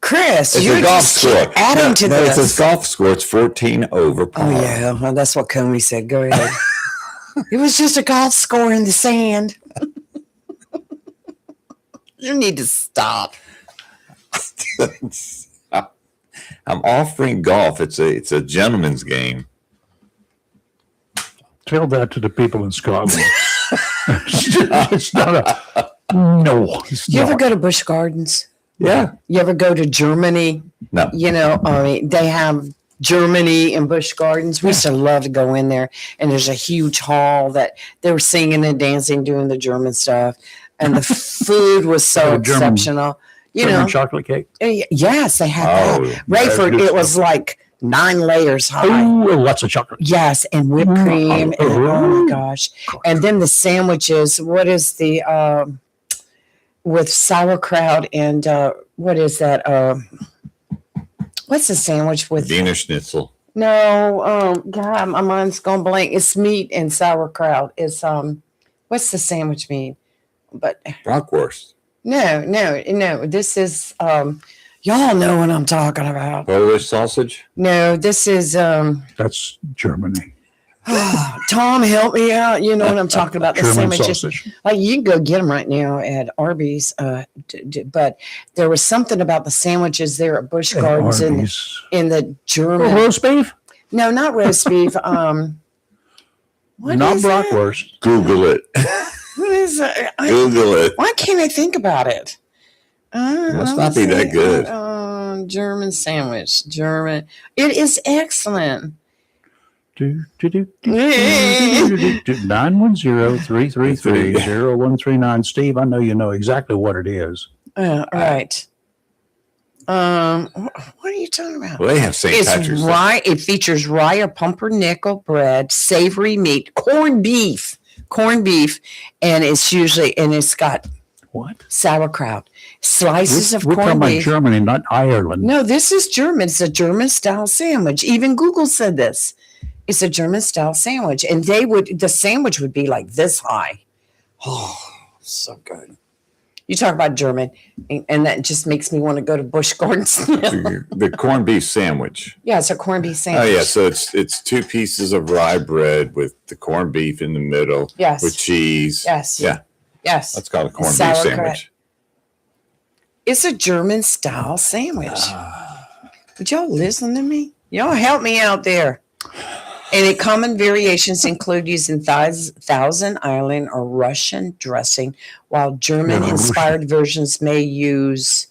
Chris, it's you're a golf just score. adding to no, this. it's a golf score. It's 14 over par. Oh, yeah. Well, that's what Comey said. Go ahead. It was just a golf score in the sand. You need to stop. I'm offering golf. It's a gentleman's game. Tell that to the people in Scotland. It's not a no. It's You ever not. go to Busch Gardens? Yeah. You ever go to Germany? No. You know, I mean, they have Germany and Busch Gardens. We used to love to go in there, and there's a huge hall that they were singing and dancing, doing the German stuff, and the food was so Oh, German- exceptional. You German know, chocolate cake. yes, they had Oh, that. Rayford, good it was stuff. like 9 layers high. Oh, lots of chocolate. Yes, and whipped Mm. cream. And, oh Oh. my gosh! And then the sandwiches. What is the with sauerkraut and what is that? What's the sandwich with? Wiener Schnitzel. No, God, my mind's gone blank. It's meat and sauerkraut. It's what's the sandwich mean? But Bratwurst. no. This is y'all know what I'm talking about. Polish sausage. No, this is That's Germany. Tom, help me out. You know what I'm talking about. The German sandwiches. sausage. Like you can go get them right now at Arby's. But there was something about the sandwiches there at Busch Gardens Arby's. in the German. Roast beef? No, not roast beef. What Not is that? bratwurst. Google it. What is that? Google it. Why can't I think about it? Must not be that good. German sandwich. German. It is excellent. 910-333-0139. Steve, I know you know exactly what it is. Right. What are you talking about? Well, they have St. It's Patrick's Day. rye. It features rye or pumpernickel bread, savory meat, corned beef, and it's got What? sauerkraut, slices of We're talking corned about beef. Germany, not Ireland. No, this is German. It's a German style sandwich. Even Google said this. It's a German style sandwich, and the sandwich would be like this high. Oh, so good. You talk about German, and that just makes me want to go to Busch Gardens. The corned beef sandwich. Yeah, it's a corned beef Oh sandwich. yeah, so it's 2 pieces of rye bread with the corned beef in the middle. Yes. With cheese. Yes. Yeah, Yes. that's called a corned beef Sauerkraut. sandwich. It's a German style sandwich. Would y'all listen to me? Y'all help me out there. And common variations include using Thousand Island or Russian dressing, while German-inspired versions may use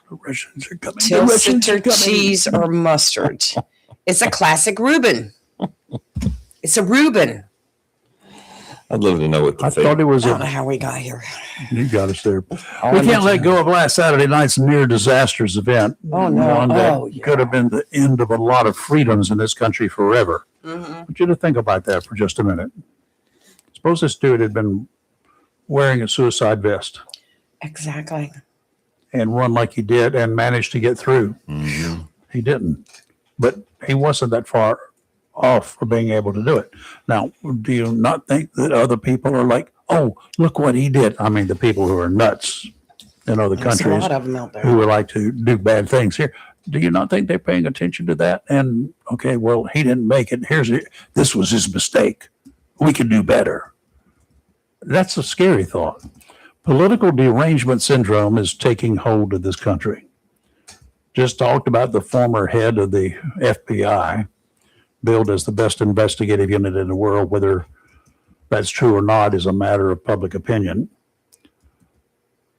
The Russians are coming. The Russians are Tilsiter coming. cheese or mustard. It's a classic Reuben. It's a Reuben. I'd love to know what the I thought it was I don't know a. how we got here. You got us there. We can't let go of last Saturday night's near disasters event. Oh, no. One that Oh, yeah. could have been the end of a lot of freedoms in this country forever. Mm-hmm. I want you to think about that for just a minute. Suppose this dude had been wearing a suicide vest Exactly. and run like he did and managed to get through. Mhm. He didn't, but he wasn't that far off for being able to do it. Now, do you not think that other people are like, oh, look what he did? I mean, the people who are nuts in other There's a countries lot of them out there. who would like to do bad things here. Do you not think they're paying attention to that? And okay, well, he didn't make it. This was his mistake. We can do better. That's a scary thought. Political derangement syndrome is taking hold of this country. Just talked about the former head of the FBI, billed as the best investigative unit in the world. Whether that's true or not is a matter of public opinion.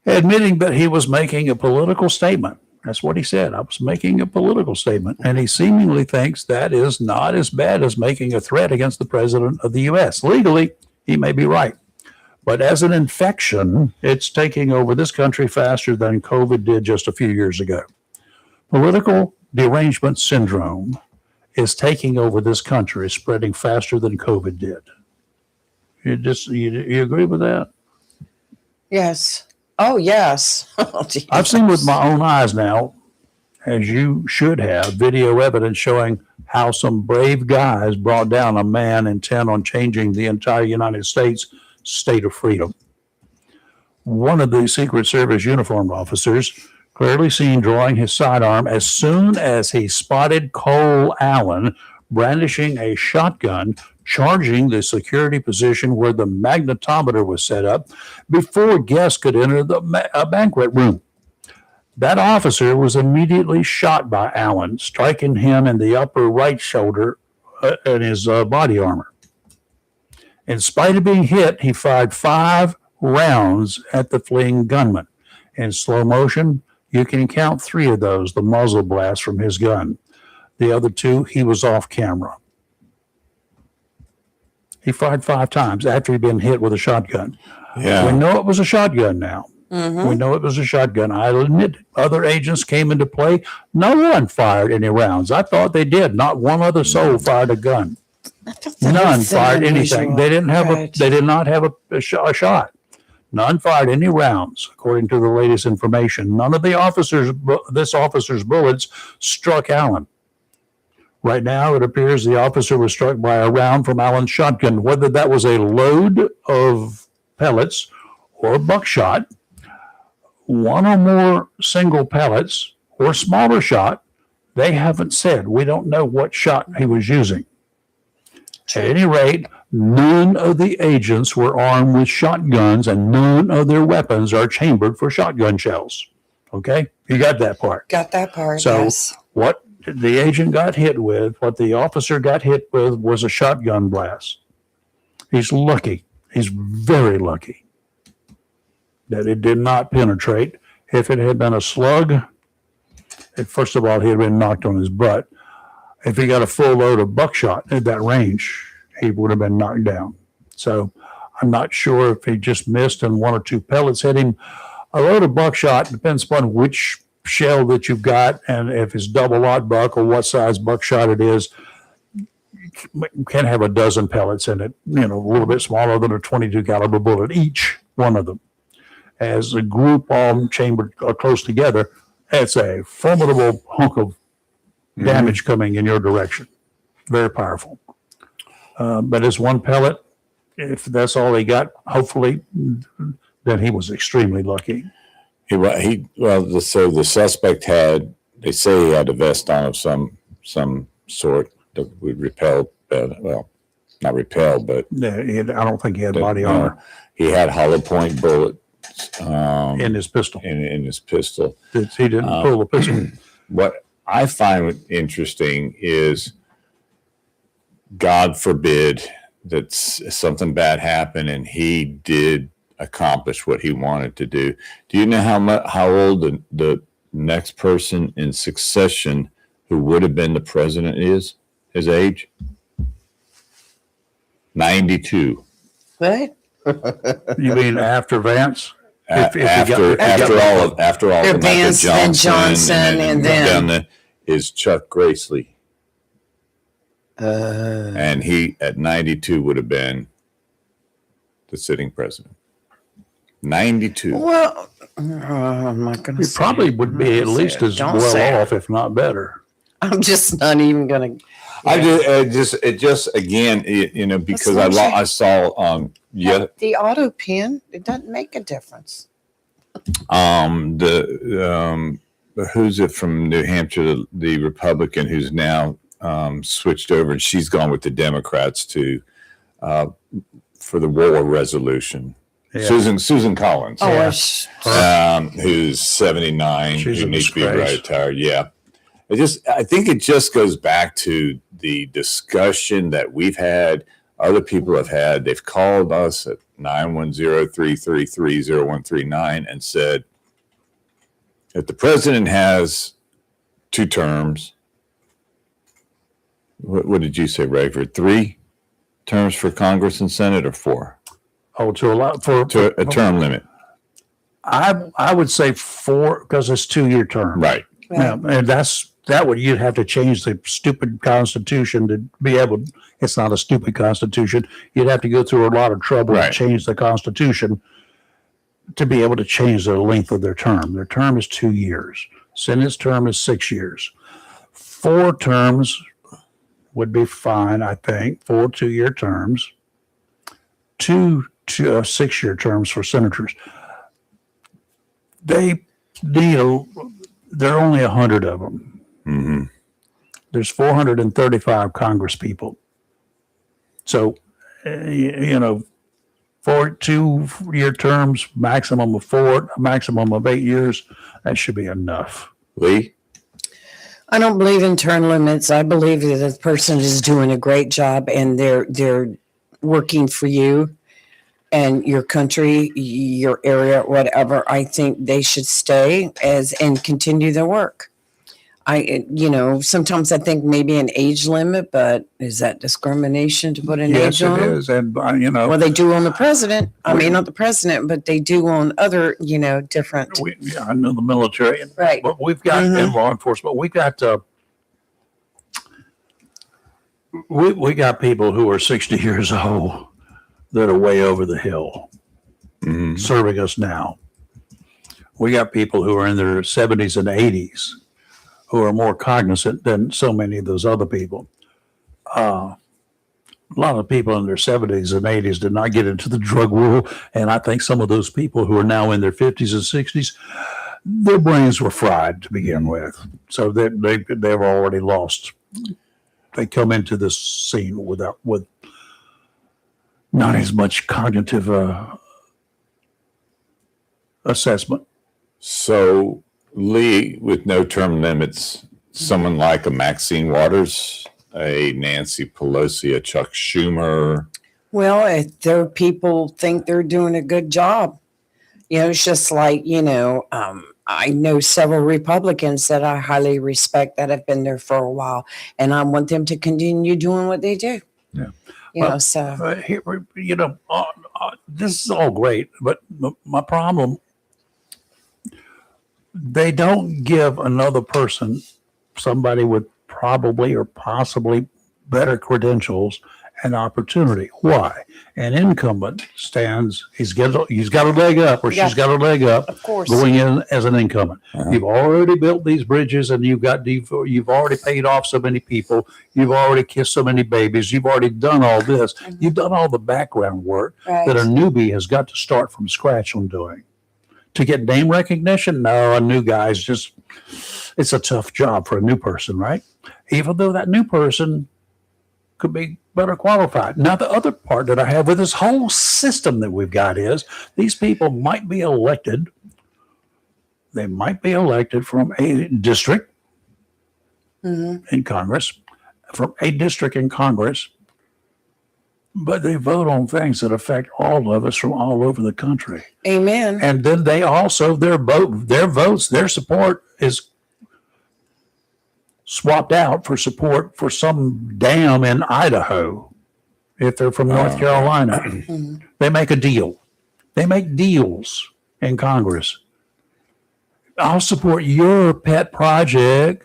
Admitting that he was making a political statement. That's what he said. I was making a political statement. And he seemingly thinks that is not as bad as making a threat against the president of the U.S. Legally, he may be right. But as an infection, it's taking over this country faster than COVID did just a few years ago. Political derangement syndrome is taking over this country, spreading faster than COVID did. You agree with that? Yes. Oh, yes. Oh, I've seen with my own eyes now, as you should have, video evidence showing how some brave guys brought down a man intent on changing the entire United States state of freedom. One of the Secret Service uniformed officers, clearly seen drawing his sidearm as soon as he spotted Cole Allen brandishing a shotgun, charging the security position where the magnetometer was set up before guests could enter the banquet room. That officer was immediately shot by Allen, striking him in the upper right shoulder in his body armor. In spite of being hit, he fired 5 rounds at the fleeing gunman. In slow motion, you can count 3 of those, the muzzle blast from his gun. The other 2, he was off camera. He fired 5 times after he'd been hit with a shotgun. Yeah. We know it was a shotgun now. Mm-hmm. We know it was a shotgun. I admit other agents came into play. No one fired any rounds. I thought they did. Not one other soul fired a gun. None fired anything. They didn't have They did not have a shot. None fired any rounds, according to the latest information. None of this officer's bullets struck Allen. Right now, it appears the officer was struck by a round from Allen's shotgun. Whether that was a load of pellets or buckshot, one or more single pellets or smaller shot, they haven't said. We don't know what shot he was using. At any rate, none of the agents were armed with shotguns, and none of their weapons are chambered for shotgun shells. Okay? You got that part. Got that part, So yes. what the agent got hit with, what the officer got hit with, was a shotgun blast. He's lucky. He's very lucky that it did not penetrate. If it had been a slug, first of all, he had been knocked on his butt. If he got a full load of buckshot at that range, he would have been knocked down. So I'm not sure if he just missed and 1 or 2 pellets hit him. A load of buckshot depends upon which shell that you've got, and if it's double-aught buck or what size buckshot it is. You can have a dozen pellets in it, a little bit smaller than a 22 caliber bullet, each one of them. As a group all chambered close together, it's a formidable hunk of damage coming in your direction. Very powerful. But as one pellet, if that's all he got, hopefully, then he was extremely lucky. So the suspect they say he had a vest on of some sort that would repel, not repel, but Yeah, I don't think he had body armor he had hollow point bullets in his pistol. in his pistol. He didn't pull the pistol. What I find interesting is, God forbid that something bad happened and he did accomplish what he wanted to do. Do you know how old the next person in succession who would have been the president is? His age? 92. What? You mean after Vance? After all of the Vance, then Johnson, and then is Chuck Grassley. And he at 92 would have been the sitting president. 92. Well, I'm not going to He probably would be at least as well off, if not better. I'm just not even going to. Because I saw the auto pin, it doesn't make a difference. who's it from New Hampshire, the Republican who's now switched over, and she's gone with the Democrats to for the war resolution. Yeah. Susan Collins, Oh, who's 79, She's who a needs to be disgrace. retired. Yeah, I think it just goes back to the discussion that we've had. Other people have had. They've called us at 910-333-0139 and said, if the president has 2 terms, what did you say, Rayford? 3 terms for Congress and Senate, or 4? Oh, to allow for A term limit. I would say 4 because it's 2-year term. Right. Yeah, and that would you'd have to change the stupid constitution to be able. It's not a stupid constitution. You'd have to go through a lot of trouble to change the constitution to be able to change the length of their term. Their term is 2 years. Senate's term is 6 years. 4 terms would be fine, I think. 4 2-year terms. 2 6-year terms for senators. They need there are only 100 of them. Mm-hmm. There's 435 Congress people. So, 4 2-year terms, maximum of 4, a maximum of 8 years. That should be enough. Lee? I don't believe in term limits. I believe that the person is doing a great job and they're working for you and your country, your area, whatever. I think they should stay and continue their work. Sometimes I think maybe an age limit, but is that discrimination to put an age on? Yes, it them? is. And, Well, they do on the president. I mean, not the president, but they do on other, different. I know the military. Right. But we've got in law enforcement, we got people who are 60 years old that are way over the hill serving us now. We got people who are in their 70s and 80s who are more cognizant than so many of those other people. A lot of people in their 70s and 80s did not get into the drug world. And I think some of those people who are now in their 50s and 60s, their brains were fried to begin with. So they've already lost. They come into this scene with not as much cognitive assessment. So, Lee, with no term limits, someone like a Maxine Waters, a Nancy Pelosi, a Chuck Schumer. Well, if their people think they're doing a good job, it's just like, I know several Republicans that I highly respect that have been there for a while, and I want them to continue doing what they do. Yeah. So this is all great, but my problem, they don't give another person, somebody with probably or possibly better credentials, an opportunity. Why? An incumbent stands, he's got a leg up, or she's got a leg up, of course. going in as an incumbent. You've already built these bridges, and you've already paid off so many people. You've already kissed so many babies. You've already done all this. You've done all the background work that a newbie has got to start from scratch on doing. To get name recognition, no, a new guy's it's a tough job for a new person, right? Even though that new person could be better qualified. Now, the other part that I have with this whole system that we've got is these people might be elected. They might be elected from a district in Congress, but they vote on things that affect all of us from all over the country. Amen. And then they also, their votes, their support is swapped out for support for some dam in Idaho. If they're from North Carolina, they make a deal. They make deals in Congress. I'll support your pet project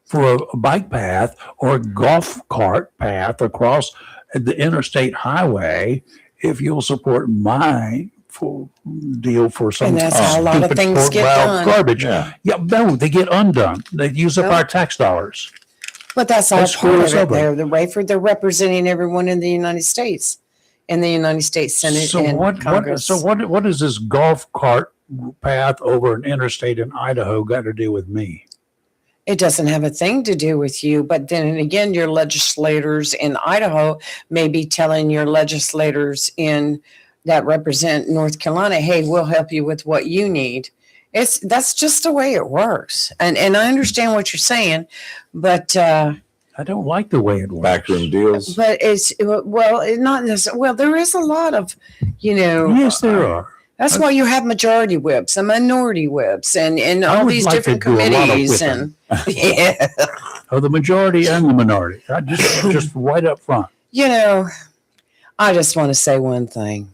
for a bike path or a golf cart path across the interstate highway if you'll support my deal for some And that's how a lot of stupid things get done. garbage. Yeah. No, they get undone. They use up our tax dollars. But that's all That's part of screws it over. there. The Rayford, they're representing everyone in the United States, in the United States Senate and Congress. What is this golf cart path over an interstate in Idaho got to do with me? It doesn't have a thing to do with you. But then again, your legislators in Idaho may be telling your legislators in that represent North Carolina, hey, we'll help you with what you need. That's just the way it works. And I understand what you're saying, but I don't like the way it works. Backroom deals. but it's not necessarily. Well, there is a lot of, Yes, there are. That's why you have majority whips and minority whips and all would these like to different do a lot of committees whipping. and yeah. Oh, the majority and the minority. Just right up front. I just want to say one thing.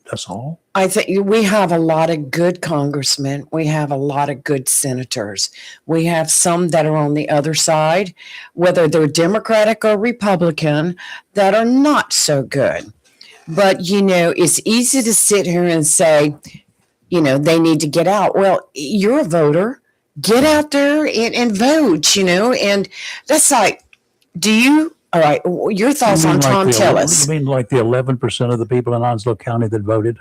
That's all. I think we have a lot of good congressmen. We have a lot of good senators. We have some that are on the other side, whether they're Democratic or Republican, that are not so good. But, it's easy to sit here and say, they need to get out. Well, you're a voter. Get out there and vote, and that's like, all right, your thoughts on Tom Tillis? You mean like the 11% of the people in Onslow County that voted?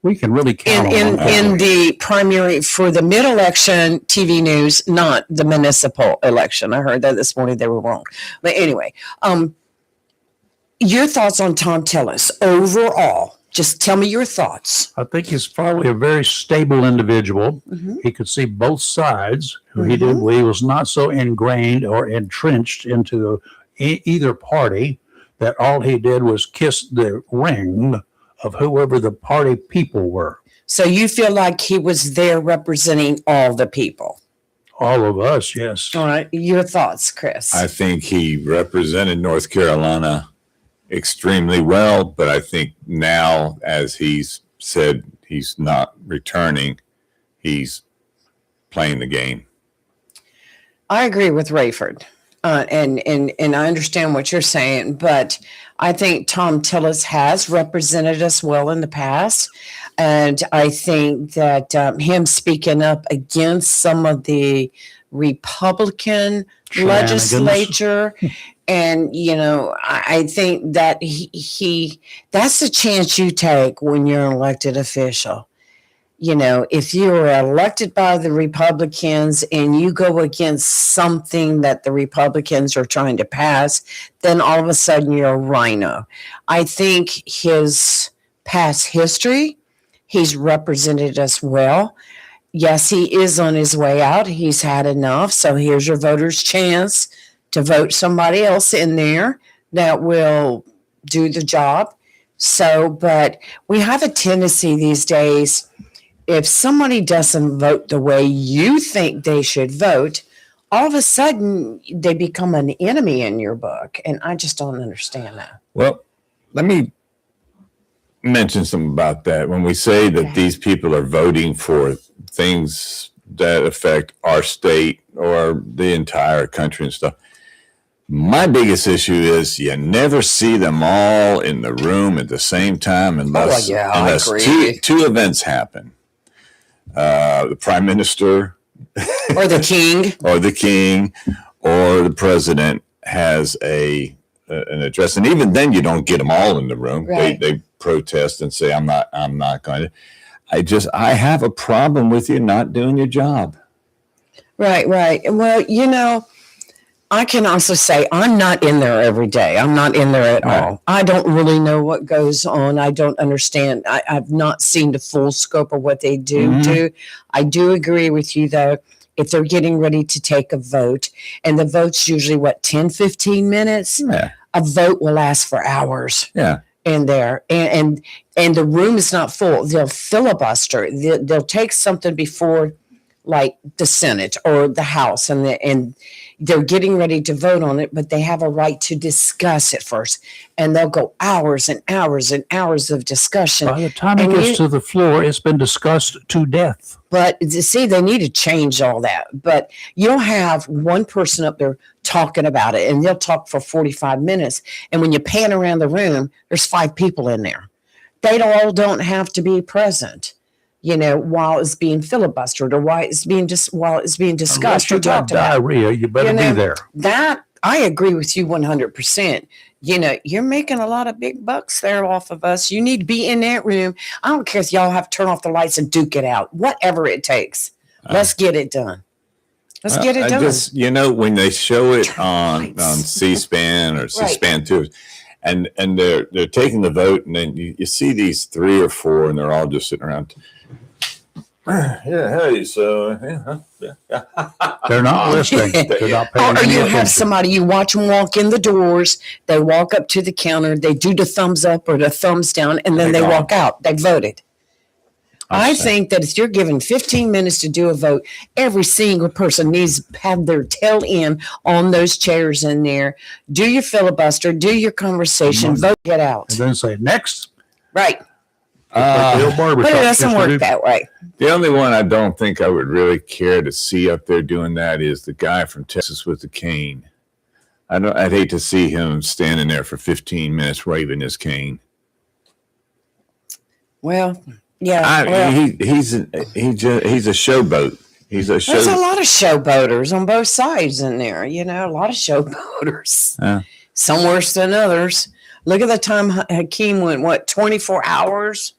We can really count on them. In the primary for the mid-election TV news, not the municipal election. I heard that this morning. They were wrong. But anyway, your thoughts on Tom Tillis overall. Just tell me your thoughts. I think he's probably a very stable individual. Mm-hmm. He could see both sides. He did. He was not so ingrained or entrenched into either party that all he did was kiss the ring of whoever the party people were. So you feel like he was there representing all the people? All of us, yes. All right. Your thoughts, Chris? I think he represented North Carolina extremely well, but I think now, as he's said, he's not returning. He's playing the game. I agree with Rayford. And I understand what you're saying, but I think Tom Tillis has represented us well in the past. And I think that him speaking up against some of the Republican legislature, and, I think that he that's the chance you take when you're an elected official. If you're elected by the Republicans and you go against something that the Republicans are trying to pass, then all of a sudden you're a rhino. I think his past history, he's represented us well. Yes, he is on his way out. He's had enough. So here's your voters' chance to vote somebody else in there that will do the job. So, but we have a tendency these days, if somebody doesn't vote the way you think they should vote, all of a sudden they become an enemy in your book. And I just don't understand that. Well, let me mention something about that. When we say that these people are voting for things that affect our state or the entire country and stuff, my biggest issue is you never see them all in the room at the same time unless two events happen. The prime minister or the king or the president has an address, and even then you don't get them all in the room. Right. They protest and say, I'm not going to. I have a problem with you not doing your job. Right. Well, I can also say I'm not in there every day. I'm not in there at all. I don't really know what goes on. I don't understand. I've not seen the full scope of what they do. I do agree with you, though, if they're getting ready to take a vote, and the vote's usually, 10, 15 minutes? Yeah. A vote will last for hours. Yeah. In there. And the room is not full. They'll filibuster. They'll take something before, like the Senate or the House, and they're getting ready to vote on it, but they have a right to discuss it first. And they'll go hours and hours and hours of discussion. By the time it gets to the floor, it's been discussed to death. But see, they need to change all that. But you'll have one person up there talking about it, and they'll talk for 45 minutes. And when you pan around the room, there's 5 people in there. They all don't have to be present, while it's being filibustered or while it's being discussed. Unless you got diarrhea, you better be there. That I agree with you 100%. You know, you're making a lot of big bucks there off of us. You need to be in that room. I don't care if y'all have to turn off the lights and duke it out, whatever it takes. Let's get it done. Let's get it done. Just, you know, when they show it Turn on lights. C-SPAN or C-SPAN 2, and they're taking the vote, and then you see these 3 or 4, and they're all just sitting around. Yeah, hey, so They're not listening. They're not paying Or any you have attention. somebody, you watch them walk in the doors, they walk up to the counter, they do the thumbs up or the thumbs down, and then They they gone. walk out. They voted. I Understand. think that if you're given 15 minutes to do a vote, every single person needs to have their tail in on those chairs in there. Do your filibuster, do your conversation, vote, get out. And then say, next. Right. Like the old barber But it shop doesn't used to work do. that way. The only one I don't think I would really care to see up there doing that is the guy from Texas with the cane. I'd hate to see him standing there for 15 minutes waving his cane. Well, yeah. He's a showboat. He's a There's a show. lot of showboaters on both sides in there, you know, a lot of showboaters. Some worse than others. Look at the time Hakeem went, 24 hours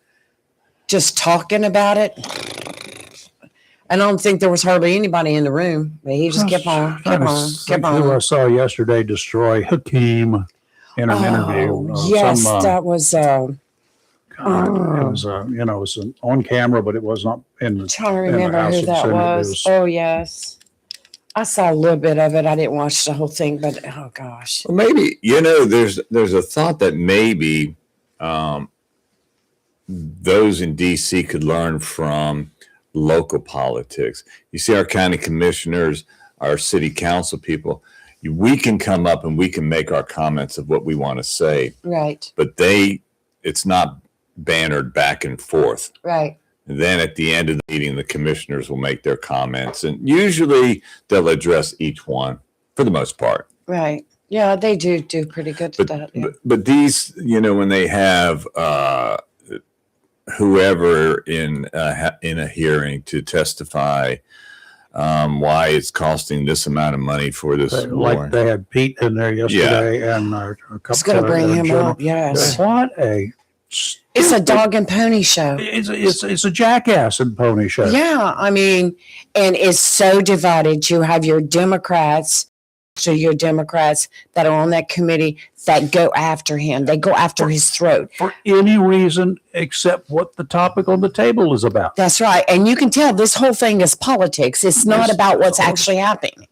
just talking about it. I don't think there was hardly anybody in the room, but he just kept on, kept Who I on. saw yesterday destroy Hakeem in an interview. Yes, that was, God, it was, you know, it was on camera, but it was not in the. trying to in the remember House who of that Senate. It was. Oh, yes. I saw a little bit of it. I didn't watch the whole thing, but oh gosh. Well, maybe, you know, there's a thought that maybe those in DC could learn from local politics. You see, our county commissioners, our city council people, we can come up and we can make our comments of what we want to say, Right, but it's not bannered back and forth. right. And then at the end of the meeting, the commissioners will make their comments, and usually they'll address each one for the most part. Right. Yeah, they do pretty good at But, that. Yeah. but these, you know, when they have whoever in a hearing to testify why it's costing this amount of money for this war. Like they had Pete in there yesterday, and a couple. It's going to bring him general- up. Yes. What a. It's a dog and pony show. It's a jackass and pony show. Yeah, I mean, and it's so divided. You have your Democrats, so your Democrats that are on that committee that go after him. They go after his throat. For any reason except what the topic on the table is about. That's right. And you can tell this whole thing is politics. It's not Yes, about what's of course. actually happening.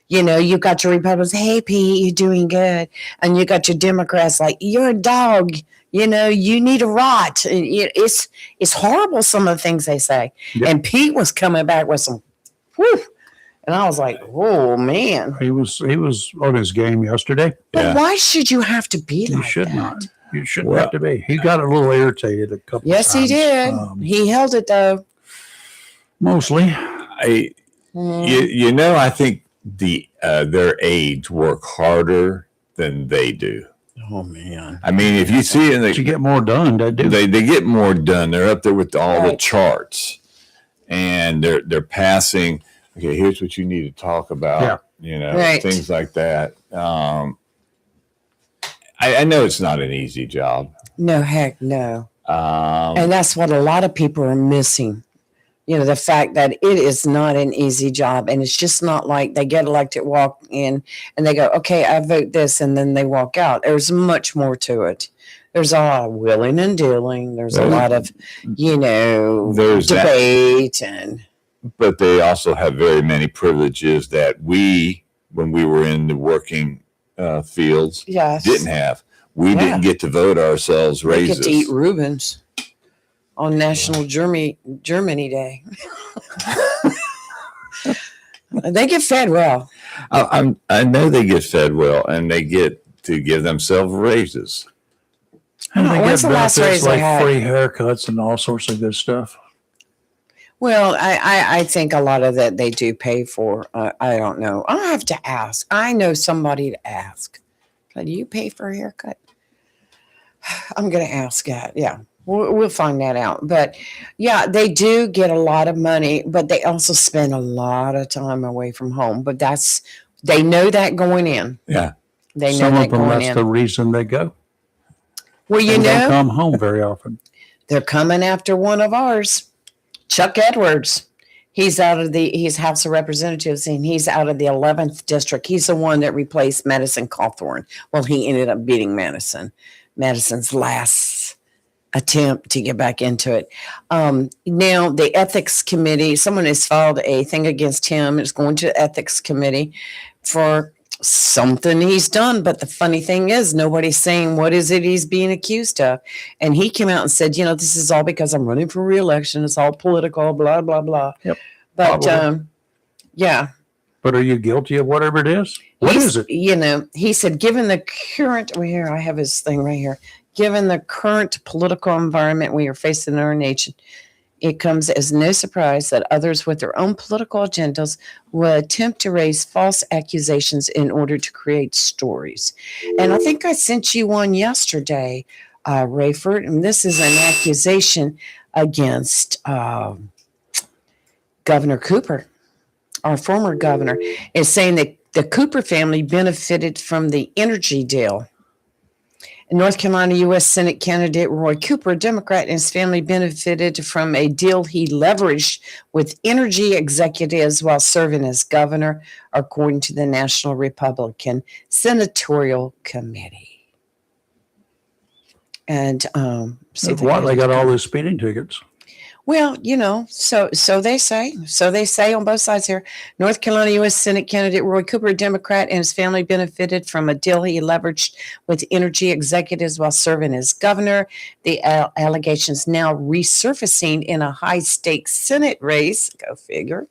You know, you've got your Republicans, hey, Pete, you're doing good. And you got your Democrats like, you're a dog. You know, you need a rot. It's horrible, some of the things they say. Yep. And Pete was coming back with some, whew. And I was like, oh, man. He was on his game yesterday. But Yeah. why should you have to be You like should that? not. You shouldn't Well- have to be. He got a little irritated a couple Yes, times. he did. He held it, though. Mostly. You know, I think their aides work harder than they do. Oh, man. I mean, if you see it, To get more done, they do. they get more done. They're up there with all the Right. charts, and they're passing. Okay, here's what you need to talk about. Yeah. You know, Right. things like that. I know it's not an easy job. No, heck no. Um, And that's what a lot of people are missing. You know, the fact that it is not an easy job. And it's just not like they get elected, walk in, and they go, okay, I vote this, and then they walk out. There's much more to it. There's a lot of willing and dealing. There's a lot of, you know, There's that. debate and but they also have very many privileges that we, when we were in the working fields, yes. didn't have. We Yeah. didn't get to vote ourselves They raises. get to eat Reubens on National Germany Day. They get fed well. I know they get fed well, and they get to give themselves raises. And they When's get the last benefits raise they like had? free haircuts and all sorts of good stuff. Well, I think a lot of that they do pay for. I don't know. I'll have to ask. I know somebody to ask. Do you pay for a haircut? I'm going to ask that. Yeah, we'll find that out. But yeah, they do get a lot of money, but they also spend a lot of time away from home. But that's They know that going in. Yeah. They know Some that of them, going that's in. the reason they go. Well, you They don't know, come home very often. they're coming after one of ours, Chuck Edwards. He's House of Representatives, and he's out of the 11th district. He's the one that replaced Madison Cawthorn. Well, he ended up beating Madison's last attempt to get back into it. Now the ethics committee, someone has filed a thing against him. It's going to the ethics committee for something he's done. But the funny thing is, nobody's saying what is it he's being accused of. And he came out and said, this is all because I'm running for re-election. It's all political, blah, blah, blah. Yep. But Probably. yeah. But are you guilty of whatever it is? What is it? He said, given the current, here, I have his thing right here. Given the current political environment we are facing in our nation, it comes as no surprise that others with their own political agendas will attempt to raise false accusations in order to create stories. And I think I sent you one yesterday, Rayford, and this is an accusation against Governor Cooper, our former governor, is saying that the Cooper family benefited from the energy deal. North Carolina U.S. Senate candidate Roy Cooper, a Democrat, and his family benefited from a deal he leveraged with energy executives while serving as governor, according to the National Republican Senatorial Committee. And see if Why they got all those speeding tickets? Well, so they say. So they say on both sides here. North Carolina U.S. Senate candidate Roy Cooper, a Democrat, and his family benefited from a deal he leveraged with energy executives while serving as governor. The allegations now resurfacing in a high-stakes Senate race, go figure,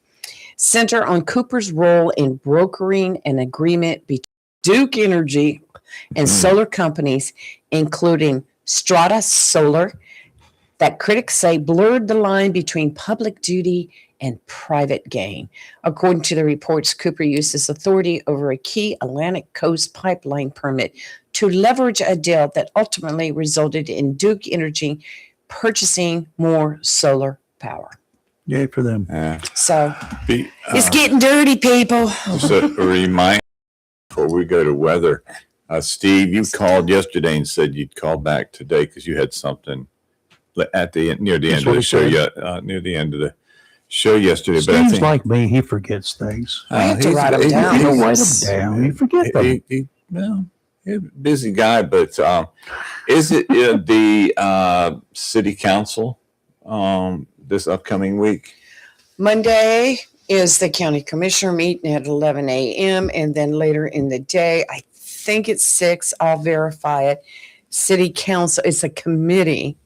center on Cooper's role in brokering an agreement between Duke Energy and solar companies, including Strata Solar, that critics say blurred the line between public duty and private gain. According to the reports, Cooper used his authority over a key Atlantic Coast pipeline permit to leverage a deal that ultimately resulted in Duke Energy purchasing more solar power. Yay for them. So it's getting dirty, people. So a reminder before we go to weather, Steve, you called yesterday and said you'd call back today because you had something at the end, near the end of the show. Near the end of the show yesterday. Steve's but I think, like me; he forgets things. I have to write them down. You don't write them down; you forget them. He's a busy guy, but is it the city council this upcoming week? Monday is the county commissioner meeting at 11 a.m. and then later in the day, I think it's 6. I'll verify it. City council, it's a committee.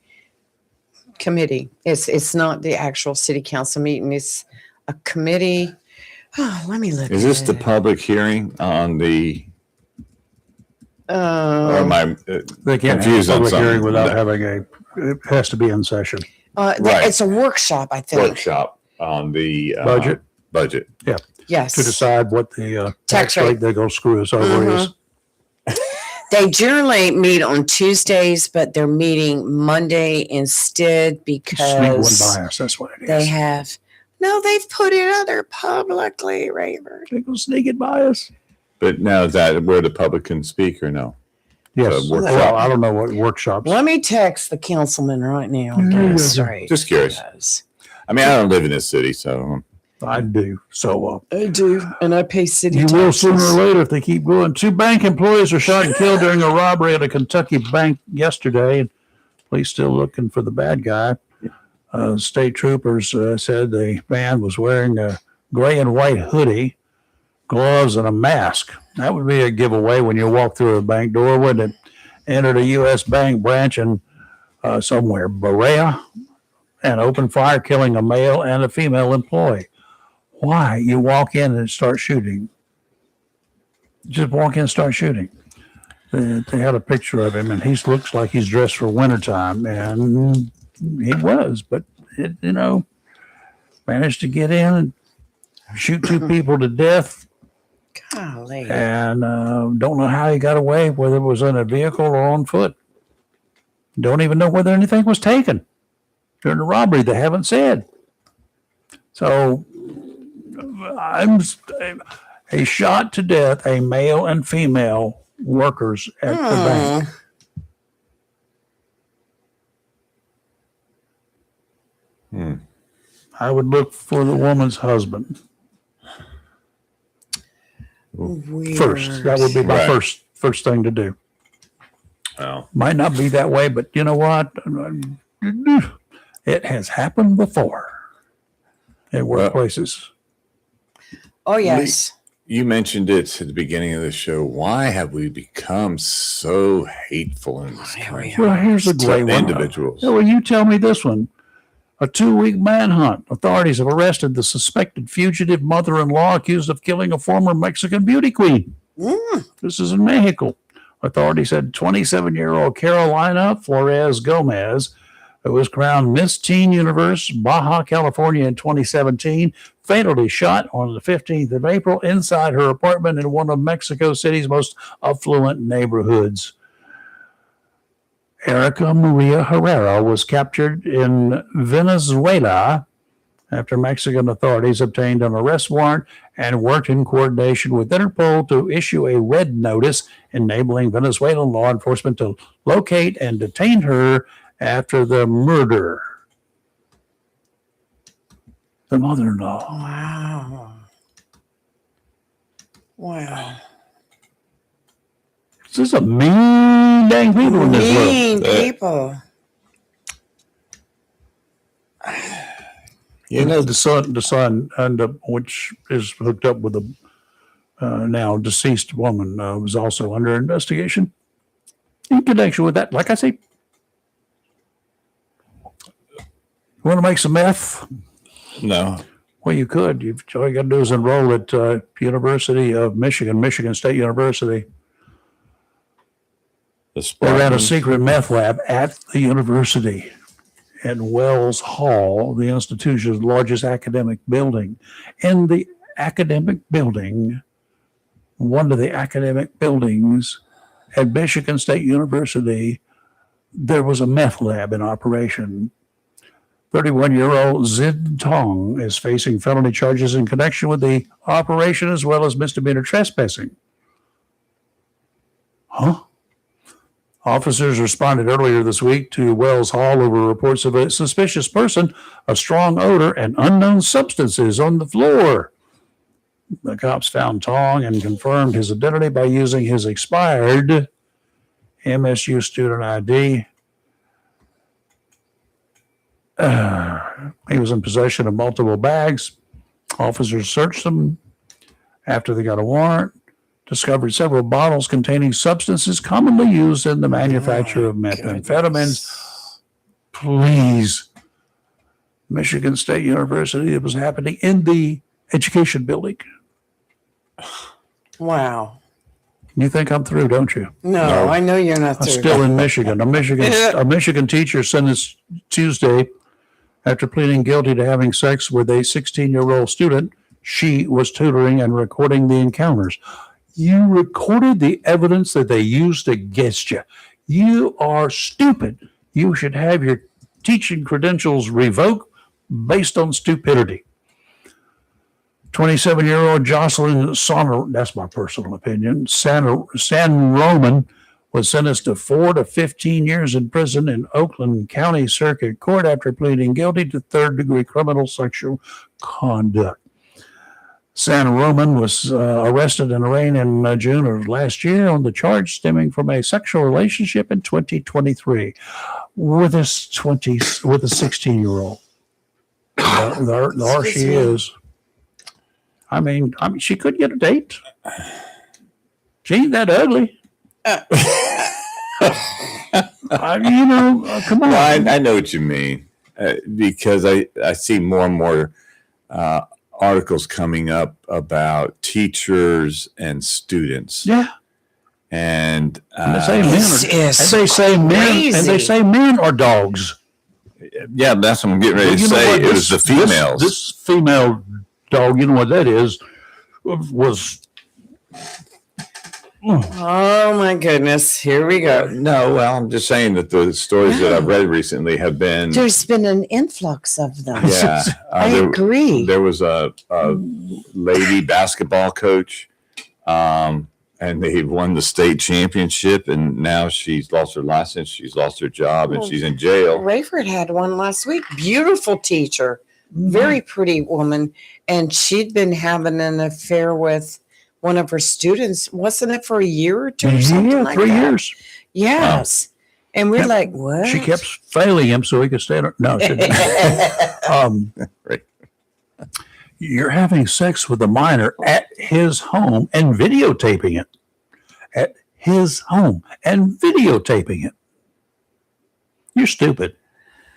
It's not the actual city council meeting. It's a committee. Oh, let me look. Is this the public hearing on the? Or am I They can't have confused a on public something? hearing without having it has to be in session. Right. It's a workshop, I think. Workshop on the Budget Yes. to decide what the tax Tax rate. rate they're going to screw us over is. They generally meet on Tuesdays, but they're meeting Monday instead Sneak one because by us. That's what it is. they've put it out there publicly, Raver. They're going to sneak it by us. But now is that where the public can speak or no? Yes. workshop. Well, I don't know what workshops. Let me text the councilman right now. and get it straight. Just curious. Because I mean, I don't live in this city, so I do. So I do, and I pay city you taxes. will sooner or later if they keep going. 2 bank employees were shot and killed during a robbery at a Kentucky bank yesterday. And police still looking for the bad guy. State troopers said the man was wearing a gray and white hoodie, gloves, and a mask. That would be a giveaway when you walk through a bank door, wouldn't it? Entered a U.S. bank branch in somewhere, Berea, and opened fire, killing a male and a female employee. Why? You walk in and start shooting. Just walk in and start shooting. They had a picture of him, and he looks like he's dressed for wintertime, and he was, but, managed to get in and shoot 2 people to death. Golly. And don't know how he got away, whether it was in a vehicle or on foot. Don't even know whether anything was taken during the robbery. They haven't said. So He shot to death a male and female workers at the bank. I would look for the woman's husband Weird. first. That would be my Right. first thing to do. Well, Might not be that way, but you know what? It has happened before at workplaces. Oh, yes. you mentioned it at the beginning of the show. Why have we become so hateful in this country? Well, here's a great To one. individuals. Well, you tell me this one. A 2-week manhunt. Authorities have arrested the suspected fugitive mother-in-law accused of killing a former Mexican beauty queen. This is in Mexico. Authorities said 27-year-old Carolina Flores Gomez, who was crowned Miss Teen Universe, Baja California in 2017, fatally shot on the 15th of April inside her apartment in one of Mexico City's most affluent neighborhoods. Erica Maria Herrera was captured in Venezuela after Mexican authorities obtained an arrest warrant and worked in coordination with Interpol to issue a red notice enabling Venezuelan law enforcement to locate and detain her after the murder. The mother-in-law. Wow. Wow. This is a mean dang people in this world. Mean people. You know, The son, and which is hooked up with a now deceased woman, was also under investigation in connection with that. Like I say, you want to make some meth? no. Well, you could. All you got to do is enroll at University of Michigan, Michigan State University. The They ran a Spartans. secret meth lab at the university at Wells Hall, the institution's largest academic building. In the academic building, one of the academic buildings at Michigan State University, there was a meth lab in operation. 31-year-old Zid Tong is facing felony charges in connection with the operation as well as misdemeanor trespassing. Huh? Officers responded earlier this week to Wells Hall over reports of a suspicious person, a strong odor, and unknown substances on the floor. The cops found Tong and confirmed his identity by using his expired MSU student ID. He was in possession of multiple bags. Officers searched them after they got a warrant. Discovered several bottles containing substances commonly used in the manufacture of methamphetamines. Please. Michigan State University, it was happening in the education building. Wow. You think I'm through, don't you? No, I know you're not I'm through. still in Michigan. A Michigan teacher sentenced Tuesday after pleading guilty to having sex with a 16-year-old student she was tutoring and recording the encounters. You recorded the evidence that they used against you. You are stupid. You should have your teaching credentials revoked based on stupidity. 27-year-old Jocelyn Sonner, that's my personal opinion, San Roman was sentenced to 4 to 15 years in prison in Oakland County Circuit Court after pleading guilty to third-degree criminal sexual conduct. San Roman was arrested and arraigned in June of last year on the charge stemming from a sexual relationship in 2023 with a 16-year-old. There she is. I mean, she could get a date. She ain't that ugly. Come on. Well, I know what you mean because I see more and more articles coming up about teachers and students. Yeah. And And they say men are dogs. yeah, that's what I'm getting ready to You know say. what? It was the females. This female dog, you know what that is, was Oh my goodness. Here we go. No, well, I'm just saying that the stories that I've read recently have been. There's been an influx of them. Yeah, I agree. There was a lady basketball coach, and they won the state championship, and now she's lost her license, she's lost her job, and she's in jail. Rayford had one last week. Beautiful teacher, very pretty woman, and she'd been having an affair with one of her students. Wasn't it for a year or two or something like 3 that? years. Yes. Wow. And we're like, what? She kept failing him so he could stay. No, she didn't. Right. You're having sex with a minor at his home and videotaping it. At his home and videotaping it. You're stupid.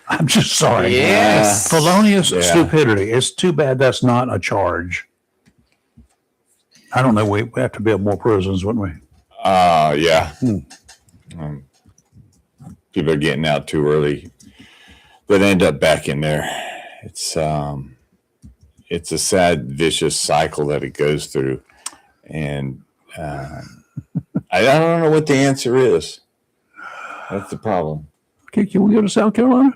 I'm just sorry. Yes. Felonious stupidity. It's too bad that's not a charge. I don't know. We have to build more prisons, wouldn't we? Yeah. People are getting out too early, but end up back in there. It's a sad, vicious cycle that it goes through, and I don't know what the answer is. That's the problem. Okay, can we go to South Carolina?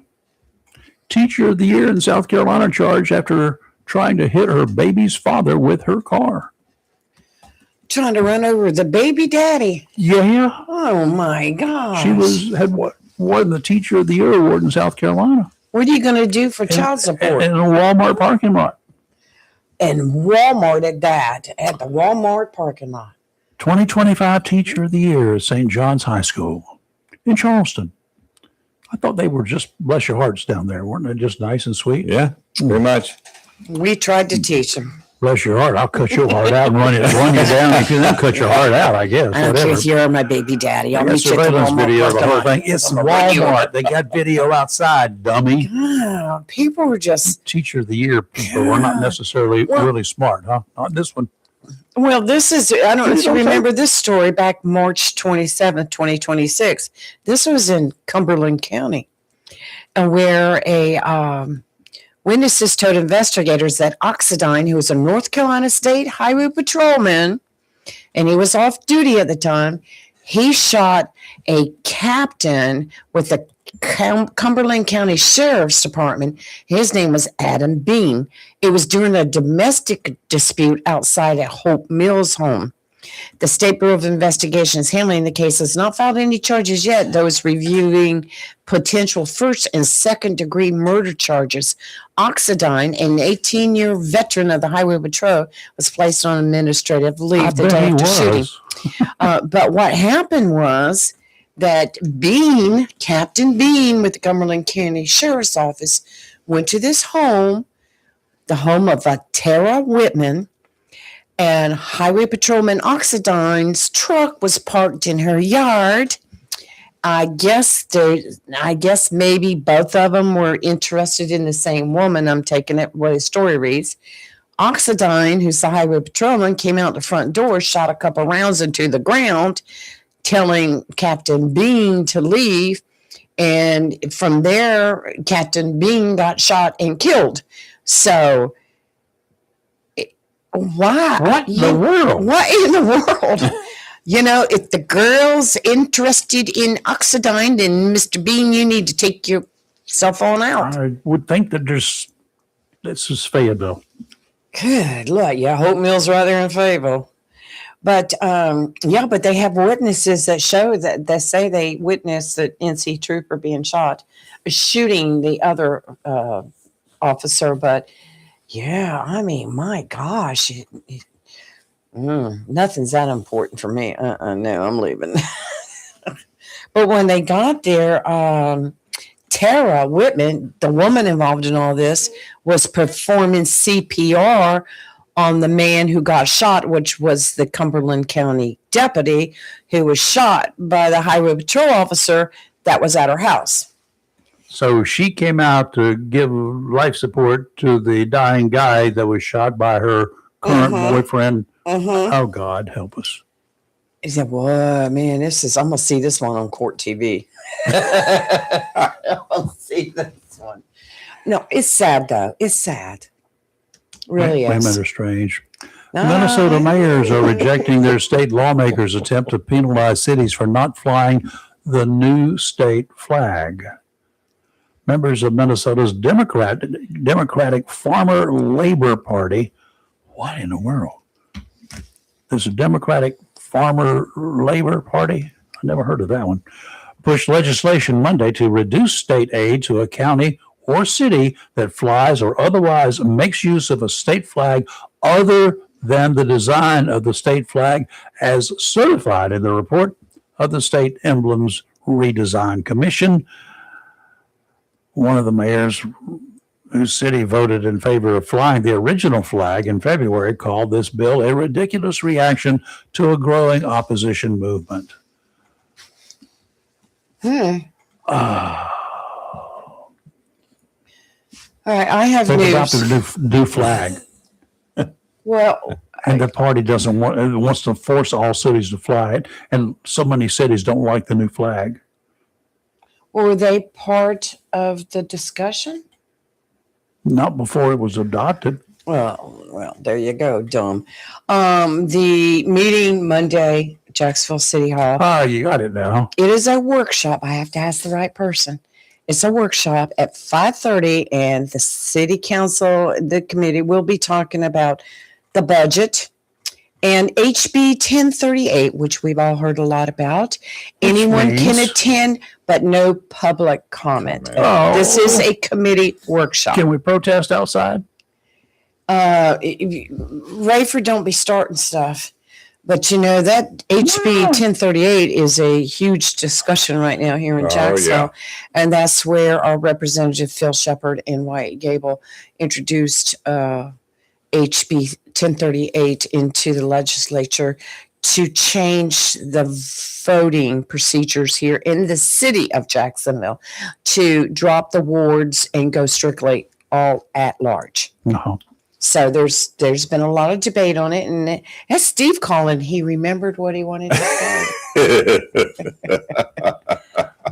Teacher of the Year in South Carolina charged after trying to hit her baby's father with her car. Trying to run over the baby daddy. Yeah. Oh my gosh. She had won the Teacher of the Year award in South Carolina. What are you going to do for child support? In a Walmart parking lot. And Walmart at that, at the Walmart parking lot. 2025 Teacher of the Year at St. John's High School in Charleston. I thought they were just bless your hearts down there. Weren't they just nice and sweet? Yeah, pretty much. We tried to teach them. Bless your heart. I'll cut your heart out and run you down. If you then cut your heart out, I guess. I don't care if you're my baby daddy. I'll meet you at the surveillance Walmart video of the parking whole lot. thing. It's Walmart. They got video outside, dummy. Yeah, people were just... Teacher of the Year people were not necessarily really smart, huh? Not this one. Well, this is, I don't know if you remember this story back March 27th, 2026. This was in Cumberland County, where witnesses told investigators that Oxidine, who was a North Carolina State Highway Patrolman, and he was off duty at the time, he shot a captain with the Cumberland County Sheriff's Department. His name was Adam Bean. It was during a domestic dispute outside at Hope Mills' home. The State Bureau of Investigation is handling the case, has not filed any charges yet. Those reviewing potential first and second degree murder charges. Oxidine, an 18-year veteran of the Highway Patrol, was placed on administrative leave the day after shooting. But what happened was that Captain Bean with the Cumberland County Sheriff's Office, went to this home, the home of Tara Whitman, and Highway Patrolman Oxidine's truck was parked in her yard. I guess maybe both of them were interested in the same woman. I'm taking it what his story reads. Oxidine, who's the Highway Patrolman, came out the front door, shot a couple rounds into the ground, telling Captain Bean to leave. And from there, Captain Bean got shot and killed. So, why? What in the world? What in the world? You know, if the girl's interested in Oxidine, then Mr. Bean, you need to take yourself on out. I would think that this is Fayetteville. Good. Look, yeah, Hope Mill's right there in Fayetteville. But, but they have witnesses that show that they say they witnessed the NC trooper being shooting the other officer. But, yeah, I mean, my gosh, nothing's that important for me. No, I'm leaving. But when they got there, Tara Whitman, the woman involved in all this, was performing CPR on the man who got shot, which was the Cumberland County deputy who was shot by the Highway Patrol officer that was at her house. So she came out to give life support to the dying guy that was shot by her current boyfriend. Oh, God, help us. He said, well, man, I'm going to see this one on Court TV. I'll see this one. No, it's sad, though. It's sad. Really is. Women are strange. Minnesota mayors are rejecting their state lawmakers' attempt to penalize cities for not flying the new state flag. Members of Minnesota's Democratic Farmer Labor Party. What in the world? There's a Democratic Farmer Labor Party? I never heard of that one. Pushed legislation Monday to reduce state aid to a county or city that flies or otherwise makes use of a state flag other than the design of the state flag as certified in the report of the State Emblems Redesign Commission. One of the mayors whose city voted in favor of flying the original flag in February called this bill a ridiculous reaction to a growing opposition movement. All right, I have They've news. adopted a new flag, Well, and the party doesn't want. It wants to force all cities to fly it, and so many cities don't like the new flag. were they part of the discussion? Not before it was adopted. Well, there you go, dumb. The meeting Monday, Jacksonville City Hall. Ah, you got it now. It is a workshop. I have to ask the right person. It's a workshop at 5:30, and the city council, the committee, will be talking about the budget and HB 1038, which we've all heard a lot about. Anyone can means- attend, but no public comment. Oh. This is a committee workshop. Can we protest outside? Rayford, don't be starting stuff. But you know, that HB 1038 is a huge discussion right now here in Oh, Jacksonville. yeah. And that's where our representative Phil Shepard and Wyatt Gable introduced HB 1038 into the legislature to change the voting procedures here in the city of Jacksonville, to drop the wards and go strictly all at large. No. So there's been a lot of debate on it, and that's Steve calling. He remembered what he wanted to say.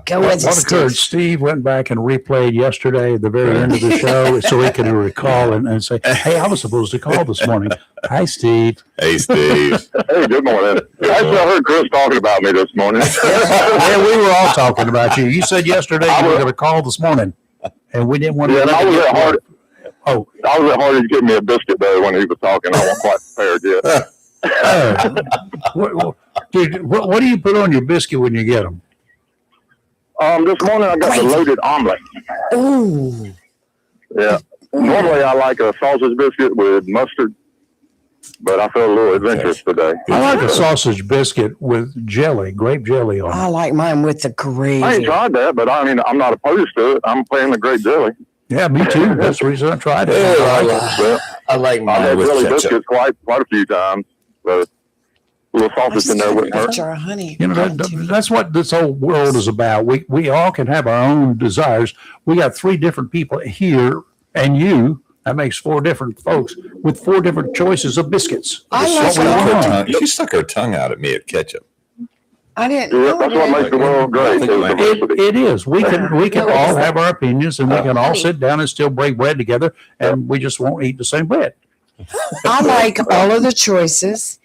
Go with it, What occurred? Steve. Steve went back and replayed yesterday at the very end of the show so he could recall and say, "Hey, I was supposed to call this morning." Hi, Steve. Hey, Steve. Hey, good morning. Actually, I heard Chris talking about me this morning. Yeah, we were all talking about you. You said yesterday you were going to call this morning, and we didn't want to. Yeah, and I was at Hard. Oh, I was at Hardy's getting me a biscuit though when he was talking. I wasn't quite prepared yet. what do you put on your biscuit when you get them? This morning I got the loaded omelet. Ooh. Yeah. Normally I like a sausage biscuit with mustard, but I felt a little adventurous today. I like a sausage biscuit with jelly, grape jelly on I it. like mine with the gravy. I ain't tried that, but I mean I'm not opposed to it. I'm playing the grape jelly. Yeah, me too. That's the reason I tried it. Yeah, I like it. Well, I like I've mine had with jelly ketchup. biscuits quite a few times, but a little sausage in there wouldn't a hurt. jar of honey. You know, that's what this whole world is about. We all can have our own desires. We got 3 different people here, and you. That makes 4 different folks with 4 different choices of biscuits. I That's like what we that. want. She stuck her tongue out at me at ketchup. I didn't Yeah, know that's what that. makes the world great. Is diversity. It is. We can No, all it's have our opinions, and we can all honey. sit down and still break bread together, and we just won't eat the same bread. I like all of the choices,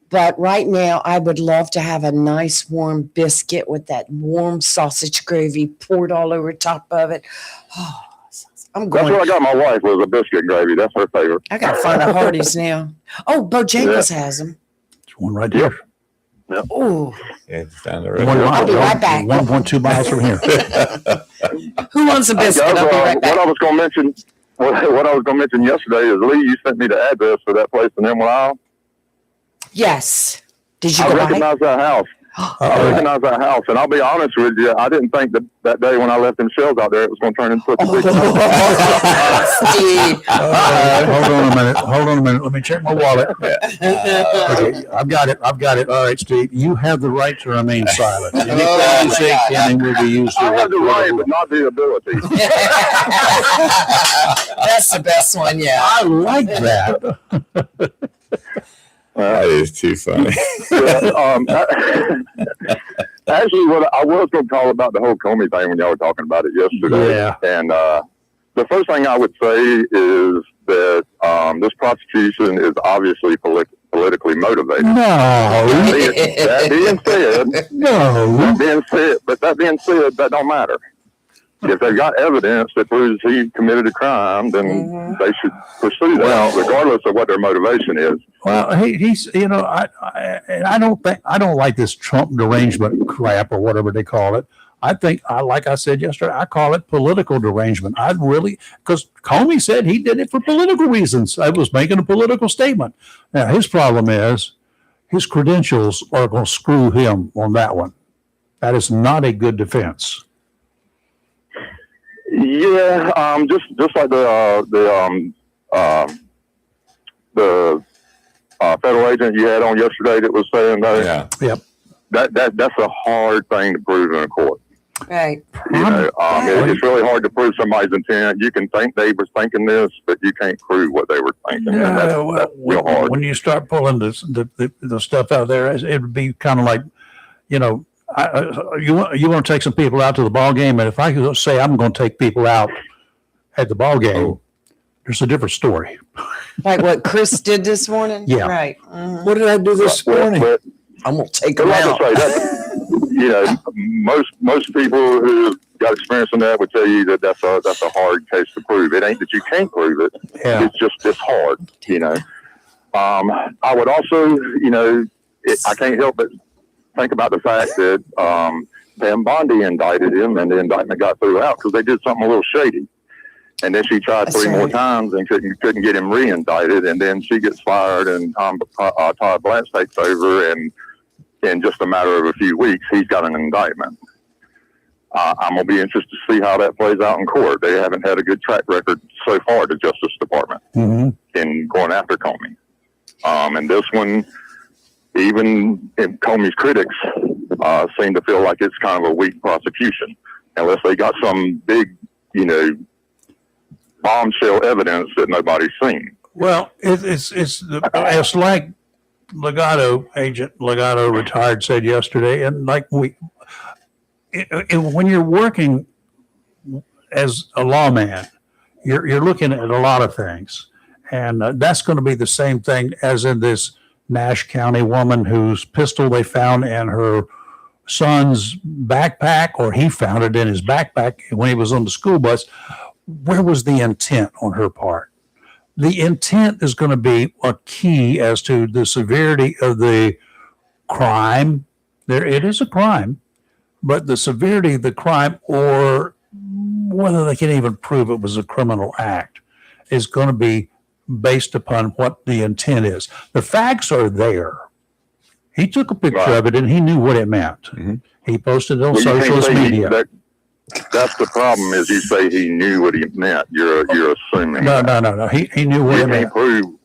but right now I would love to have a nice warm biscuit with that warm sausage gravy poured all over top of it. Oh, I'm That's going. what I got my wife was a biscuit gravy. That's her favorite. I gotta find a Hardee's now. Oh, Bojangles has them. There's one right there. Ooh, Yeah, it's down the One road. I'll be right back. 1.2 miles from here. who wants a biscuit? Guys, I'll be right back. what I was going to mention, what I was going to mention yesterday is Lee. You sent me the address for that place in Emerald Isle. Yes. Did you I go by? recognize that house. I recognize that house, and I'll be honest with you. I didn't think that day when I left them shells out there, it was going to turn into such a big. Steve. Hold on a minute. Let me check my wallet. Okay, I've got it. All right, Steve. You have the right to remain silent. Anything you say can will be used. I have the right, but not the ability. That's the best one, yeah. I like that. That is too funny. Actually, what I was going to call about the whole Comey thing when y'all were talking about it yesterday. Yeah. And the first thing I would say is that this prosecution is obviously politically motivated. No. That being said, No. that being said, that don't matter. If they've got evidence that proves he committed a crime, then they should pursue that, regardless of what their motivation is. Well, he's, you know, I don't like this Trump derangement crap or whatever they call it. I think, like I said yesterday, I call it political derangement. Because Comey said he did it for political reasons. I was making a political statement. Now, his problem is his credentials are going to screw him on that one. That is not a good defense. Yeah, just like the federal agent you had on yesterday that was saying that. Yeah. Yep. That's a hard thing to prove in a court. Right. You know, it's really hard to prove somebody's intent. You can think they were thinking this, but you can't prove what they were thinking. And that's real hard. When you start pulling the stuff out there, it would be kind of like, you know, you want to take some people out to the ball game, and if I could say I'm going to take people out at the ball game, there's a different story. Like what Chris did this morning? Yeah. Right. What did I do this morning? But I'm going to take But them like out. I say, you know, most people who got experience in that would tell you that that's a hard case to prove. It ain't that you can't prove it. Yeah. It's hard. You know. I would also, you know, I can't help but think about the fact that Pam Bondi indicted him, and the indictment got thrown out because they did something a little shady. And then she tried That's three more right. times and couldn't get him re-indicted. And then she gets fired, and Todd Blanche takes over, and in just a matter of a few weeks, he's got an indictment. I'm going to be interested to see how that plays out in court. They haven't had a good track record so far, the Justice Department, in going after Comey. And this one, even Comey's critics seem to feel like it's kind of a weak prosecution, unless they got some big, you know, bombshell evidence that nobody's seen. Well, it's like Agent Legato retired said yesterday, and like when you're working as a lawman, you're looking at a lot of things, and that's going to be the same thing as in this Nash County woman whose pistol they found in her son's backpack, or he found it in his backpack when he was on the school bus. Where was the intent on her part? The intent is going to be a key as to the severity of the crime. It is a crime, but the severity of the crime, or whether they can even prove it was a criminal act, is going to be based upon what the intent is. The facts are there. He took a picture of it, and he knew what it meant. He posted it on socialist media. That's the problem. Is you say he knew what he meant. You're assuming. No. He knew what You it can't meant. prove.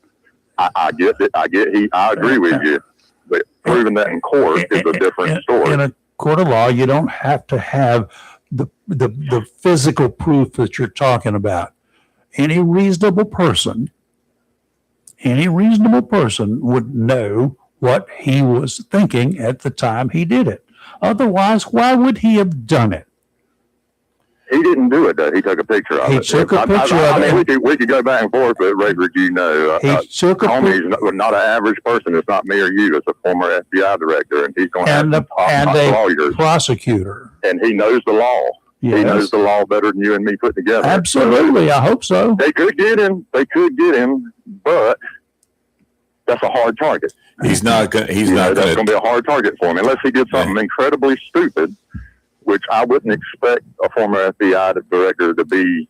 I get it. I agree with you. But proving that in court is a different story. In a court of law, you don't have to have the physical proof that you're talking about. Any reasonable person would know what he was thinking at the time he did it. Otherwise, why would he have done it? He didn't do it, though. He took a picture of it. He took a picture of it. I mean, we could go back and forth, but Rager, you know, He took a Comey's not an average person. It's not me or you. It's a former FBI director, and he's going to have some top lawyers. Prosecutor. And he knows the law. Yes. He knows the law better than you and me put together. Absolutely. I hope so. They could get him, but that's a hard target. He's not going. That's going to be a hard target for him, unless he did something incredibly stupid, which I wouldn't expect a former FBI director to be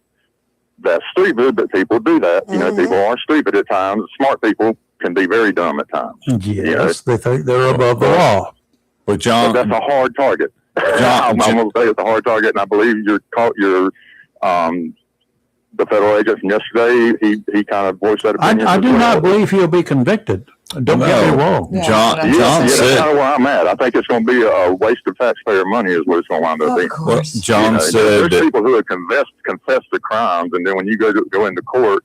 that stupid. But people do that. You know, people are stupid at times. Smart people can be very dumb at times. Yes, they think they're above the law. But John, but that's a hard target. I'm going to say it's a hard target, and I believe the federal agent from yesterday, he kind of voiced that opinion. I do not believe he'll be convicted. Don't get me wrong. Yeah, John That's said. kind of where I'm at. I think it's going to be a waste of taxpayer money, is what it's going to wind up being. Of course. John said there's that people who have confessed to crimes, and then when you go into court,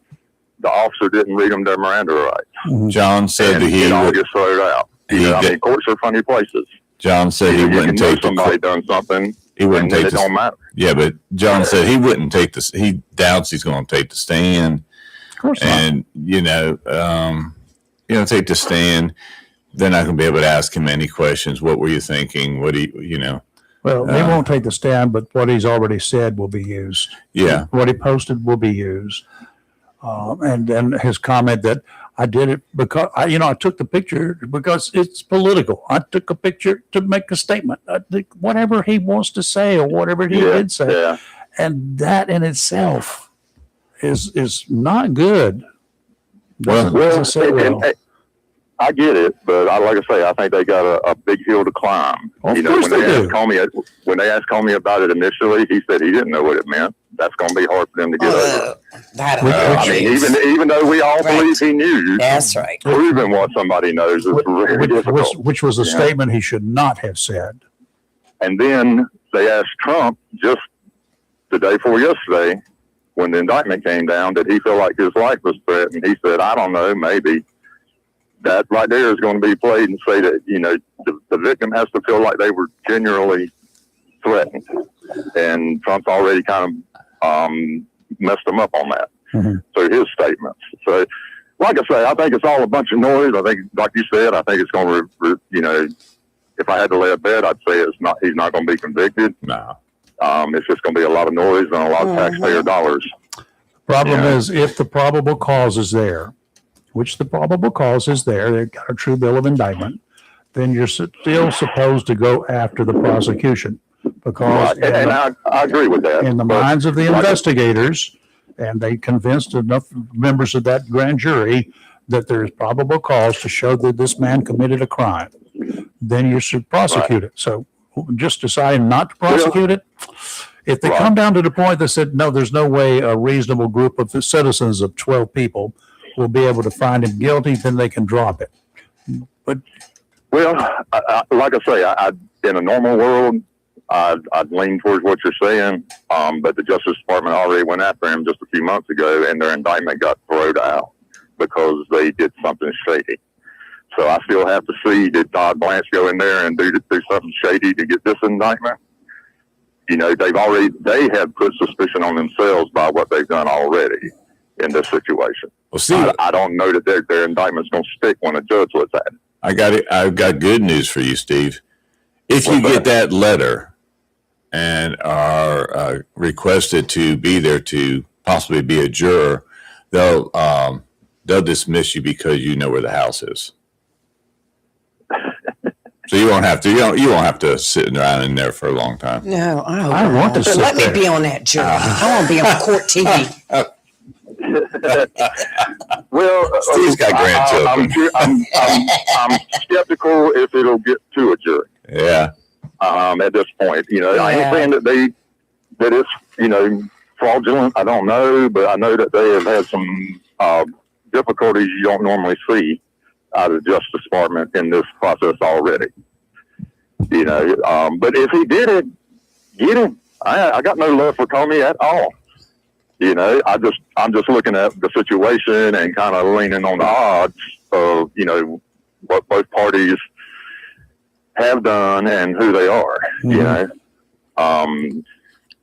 the officer didn't read them their Miranda rights. John said and that he it all would. gets thrown out. I mean, courts are funny places. John said he You wouldn't can know take the. somebody done something. He wouldn't and take it don't matter. Yeah, but John said he wouldn't take this. He doubts he's going to take the stand. Of course not. And, take the stand. They're not going to be able to ask him any questions. What were you thinking? What do you? Well, he won't take the stand, but what he's already said will be used. Yeah. What he posted will be used. And then his comment that I did it because I took the picture because it's political. I took a picture to make a statement. I think whatever he wants to say or whatever he did say. Yeah. And that in itself is not good. Doesn't sit well. I get it, but like I say, I think they got a big hill to climb. Of course they do. When they asked Comey about it initially, he said he didn't know what it meant. That's going to be hard for them to get over. Even though we all believe he knew, that's right. Proving what somebody knows is really difficult. Which was a statement he should not have said. And then they asked Trump just the day before yesterday, when the indictment came down, did he feel like his life was threatened? He said, I don't know, maybe. That right there is going to be played and say that, the victim has to feel like they were genuinely threatened. And Trump's already kind of messed them up on that. Mm-hmm. So his statements. So, like I say, I think it's all a bunch of noise. I think, like you said, I think it's going to, if I had to lay a bet, I'd say he's not going to be convicted. No. It's just going to be a lot of noise and a lot of taxpayer dollars. Problem is, if the probable cause is there, which the probable cause is there, they've got a true bill of indictment, then you're still supposed to go after the prosecution. Because I agree with that. In the minds of the investigators, and they convinced enough members of that grand jury that there's probable cause to show that this man committed a crime, then you should prosecute it. So just deciding not to prosecute it, if they come down to the point that said, no, there's no way a reasonable group of the citizens of 12 people will be able to find him guilty, then they can drop it. But like I say, in a normal world, I'd lean towards what you're saying. But the Justice Department already went after him just a few months ago, and their indictment got thrown out because they did something shady. So I still have to see, did Todd Blanche go in there and do something shady to get this indictment? They have put suspicion on themselves by what they've done already in this situation. Well, see, I don't know that their indictment's going to stick when a judge looks at it. I've got good news for you, Steve. If you get that letter and are requested to be there to possibly be a juror, they'll dismiss you because you know where the house is. So you won't have to. You won't have to sit around in there for a long time. No, I want to sit Let there. me be on that jury. I want to be on court TV. Well, Steve's got grandchildren. I'm skeptical if it'll get to a jury. Yeah. At this point, I ain't saying that it's fraudulent. I don't know, but I know that they have had some difficulties you don't normally see out of the Justice Department in this process already. But if he did it, get him. I got no love for Comey at all. I'm just looking at the situation and kind of leaning on the odds of, what both parties have done and who they are.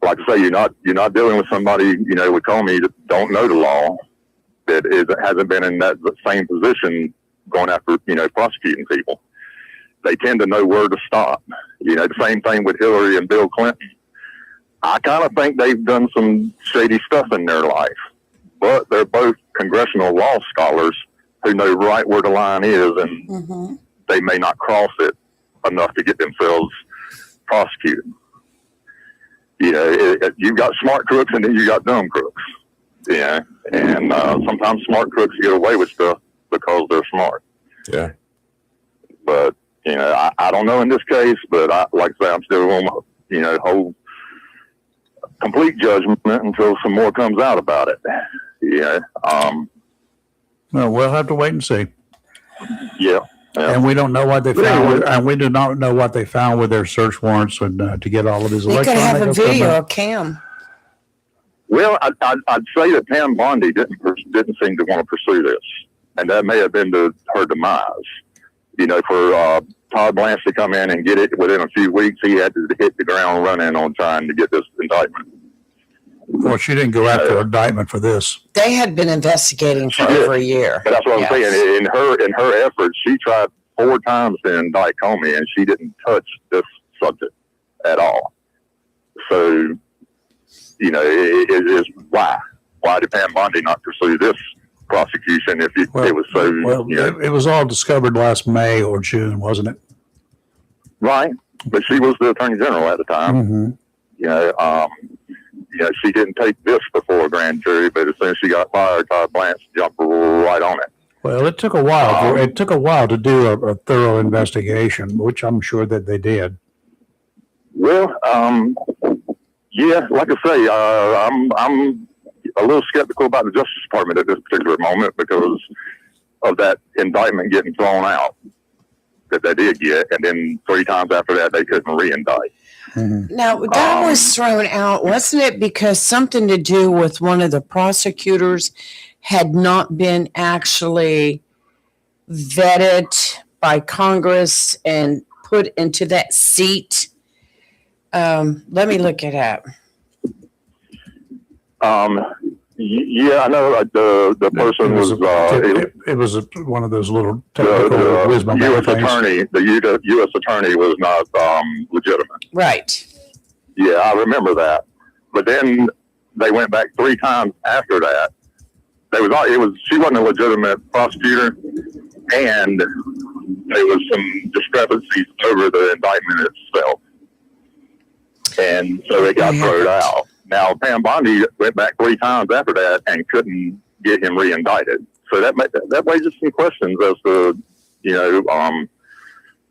Like I say, you're not dealing with somebody, with Comey that don't know the law, that hasn't been in that same position going after, prosecuting people. They tend to know where to stop. The same thing with Hillary and Bill Clinton. I kind of think they've done some shady stuff in their life, but they're both congressional law scholars who know right where the line is, and they may not cross it enough to get themselves prosecuted. You've got smart crooks and then you got dumb crooks. And sometimes smart crooks get away with stuff because they're smart. Yeah. But, I don't know in this case, but like I say, I'm still on my, whole complete judgment until some more comes out about it. well, we'll have to wait and see. Yeah. And we don't know what they found, and we do not know what they found with their search warrants and to get all of his You could electronic have a video equipment. of Cam. Well, I'd say that Pam Bondi didn't seem to want to pursue this, and that may have been her demise. For Todd Blanche to come in and get it within a few weeks, he had to hit the ground running on trying to get this indictment. Well, she didn't go after indictment for this. They had been investigating for over a year. But that's what I'm Yes. saying. In her efforts, she tried 4 times to indict Comey, and she didn't touch this subject at all. So, you know, it is why did Pam Bondi not pursue this prosecution if it was so? Well, you know, it was all discovered last May or June, wasn't it? right. But she was the attorney general at the time. Mm-hmm. You know, she didn't take this before a grand jury, but as soon as she got fired, Todd Blanche jumped right on it. Well, it took a while. It took a while to do a thorough investigation, which I'm sure that they did. Well, yeah, like I say, I'm a little skeptical about the Justice Department at this particular moment because of that indictment getting thrown out that they did get, and then 3 times after that they couldn't re-indict. Mm-hmm. Now, that was thrown out, wasn't it? Because something to do with one of the prosecutors had not been actually vetted by Congress and put into that seat. Let me look it up. Yeah, I know. The person was it was one of those little technical the wisdom U.S. things. attorney. The U.S. attorney was not legitimate. Right. Yeah, I remember that. But then they went back 3 times after that. She wasn't a legitimate prosecutor, and there was some discrepancies over the indictment itself, and so it got thrown out. Now Pam Bondi went back 3 times after that and couldn't get him re-indicted. So that raises some questions as to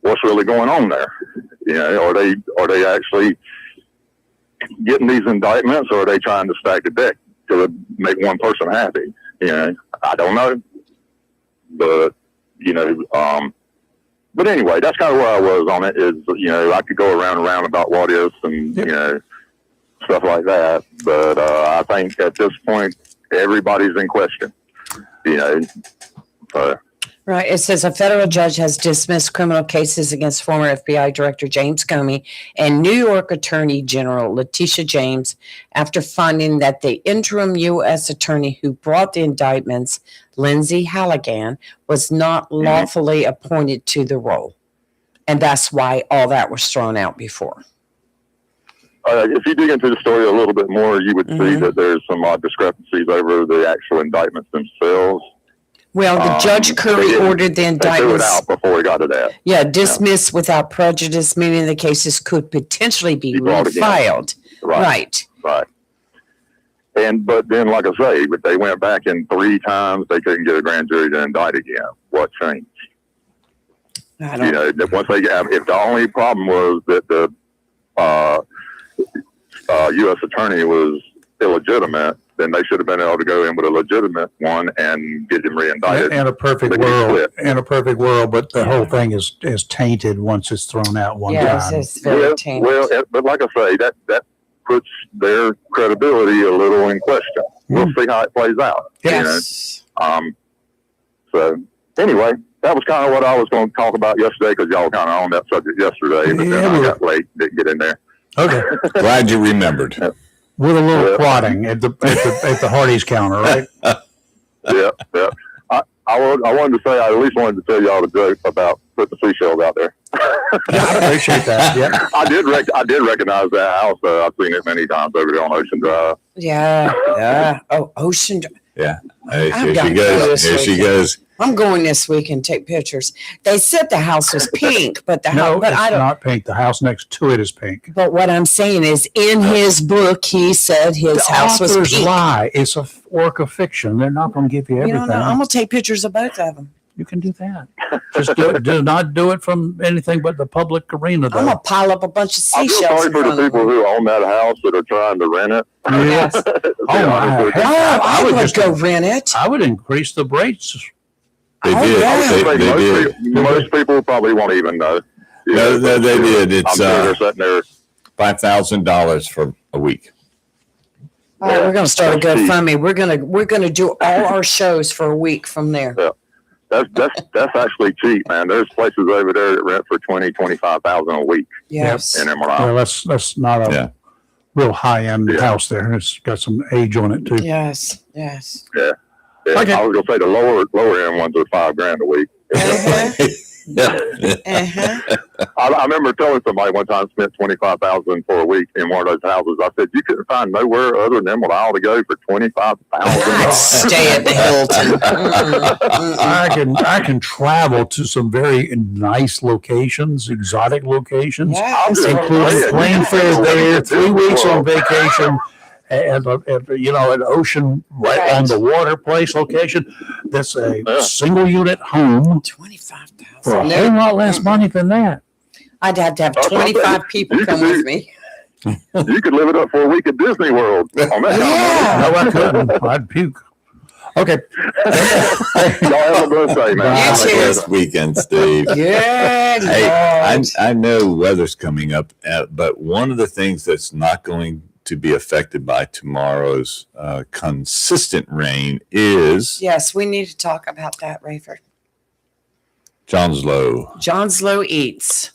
what's really going on there. You know, are they actually getting these indictments, or are they trying to stack the deck to make one person happy? You know, I don't know, but but anyway, that's kind of where I was on it. Is I could go around and around about what ifs and stuff like that, but I think at this point everybody's in question. Right. It says a federal judge has dismissed criminal cases against former FBI Director James Comey and New York Attorney General Letitia James after finding that the interim U.S. attorney who brought the indictments, Lindsay Halligan, was not lawfully appointed to the role. And that's why all that was thrown out before. If you dig into the story a little bit more, you would see that there's some odd discrepancies over the actual indictments themselves. Well, the Judge Curry ordered the indictments. They threw it out before we got to that. Yeah, dismissed without prejudice, meaning the cases could potentially be refiled. Right. But then, like I say, but they went back in 3 times. They couldn't get a grand jury to indict again. What changed? I don't know. Once if the only problem was that the U.S. attorney was illegitimate, then they should have been able to go in with a legitimate one and get him re-indicted. In a perfect world, but the whole thing is tainted once it's thrown out one time. Yes, it's very tainted. Well, but like I say, that puts their credibility a little in question. We'll see how it plays out. Yes. So anyway, that was kind of what I was going to talk about yesterday, because y'all were kind of on that subject yesterday, but then I got late, didn't get in there. Okay. Glad you remembered. With a little plotting at the Hardee's counter, right? Yeah. I wanted to say, I at least wanted to tell y'all the joke about putting the seashells out there. Yeah, I appreciate that. Yeah. I did recognize that house. I've seen it many times over there on Ocean Drive. Yeah. Oh, Ocean Drive. Yeah. Here she goes. Here she goes. I'm going this week and take pictures. They said the house was pink, but It's not pink. The house next to it is pink. But what I'm saying is, in his book, he said his house was pink. Lie. It's a work of fiction. They're not going to give you everything. I'm going to take pictures of both of them. You can do that. Just do not do it from anything but the public arena, though. I'm going to pile up a bunch of I seashells. feel sorry for the people who own that house that are trying to rent it. Yes. I would go rent it. I would increase the rates. They did. Yeah. They did. Most people probably won't even know. No, they did. It's they're sitting there. $5,000 for a week. All right, we're going to start a That's cheap. GoFundMe. We're going to do all our shows for a week from there. Yeah. That's actually cheap, man. There's places over there that rent for $20,000-$25,000 a week Yes. in Emerald. Well, that's not a real high-end Yeah. house there. It's got some age on it too. Yes, yes. Yeah, Okay. I was gonna say the lower end ones are $5,000 a week. Uh-huh. Yeah. Uh-huh. I remember telling somebody one time spent $25,000 for a week in one of those houses. I said, you couldn't find nowhere other than Emerald Isle to go for I'd $25,000. stay at the Hilton. I can travel to some very nice locations, exotic locations, Yes. including plane fare there, 3 weeks on vacation, and an ocean right on the water place location. That's a single unit home for a 25,000. whole lot less money than that. I'd have to have 25 people come with me. You could live it up for a week at Disney World on that. Yeah. No, I couldn't. I'd puke. Okay. Y'all have a good day, man. You Have a too. blessed weekend, Steve. Good Hey, Lord. I know weather's coming up, but one of the things that's not going to be affected by tomorrow's consistent rain is Yes, we need to talk about that, Rayford. John's Low. John's Low Eats.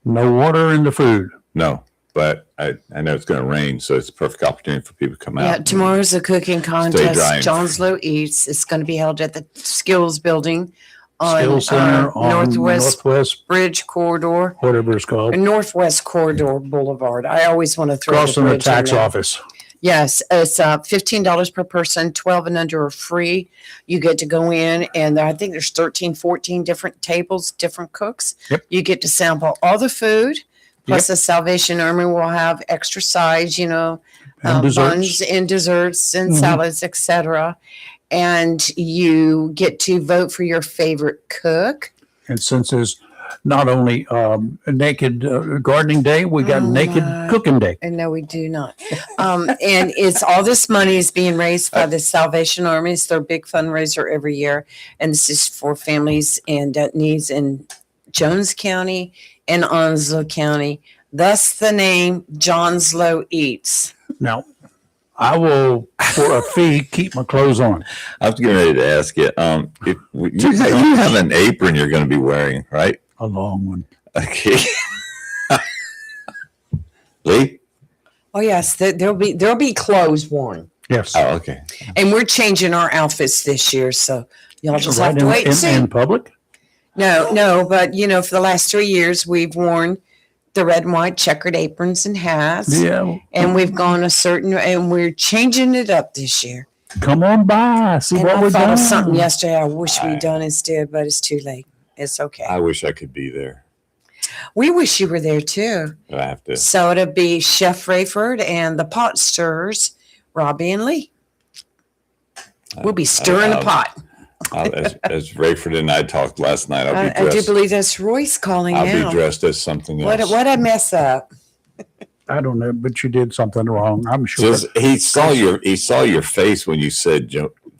No water in the food. No, but I know it's going to rain, so it's a perfect opportunity for people to come Yeah, out. tomorrow's a cooking dry. contest. John's Low Eats. It's going to be held at the Skills Building on Skills Center on Northwest, Bridge Corridor, whatever it's called, Northwest Corridor Boulevard. I always want to throw across the from the bridge in tax there. office. Yes, it's $15 per person, 12 and under are free. You get to go in, and I think there's 13, 14 different tables, different cooks. Yep. You get to sample all the food, plus the Salvation Army will have extra sides, And desserts. buns and desserts and Mhm. salads, etc. And you get to vote for your favorite cook. And since it's not only a naked gardening day, we got Oh, naked my. cooking day. And no, we do not. And it's all this money is being raised by the Salvation Army. It's their big fundraiser every year. And this is for families and needs in Jones County and Onslow County. Thus the name John's Low Eats. Now, I will, for a fee, keep my clothes on. I was getting ready to ask you. If you have an apron you're going to be wearing, right? A long one. Okay. Lee? Oh yes, there'll be clothes worn. Yes. Oh, okay. And we're changing our outfits this year, so y'all just Right have to wait and see. in public? No, but for the last 3 years we've worn the red and white checkered aprons and hats. Yeah. And we've gone and we're changing it up this year. Come on by. See And what I we're thought doing. of something yesterday I wish we'd done instead, but it's too late. It's okay. I wish I could be there, We wish you were there too. but I have to. So it'll be Chef Rayford and the pot stirrers, Robbie and Lee. We'll be stirring the pot. As Rayford and I talked last night, I do believe that's Royce calling I'll out. be dressed as something else. What I mess up? I don't know, but you did something wrong. I'm sure. Just, he saw your face when you said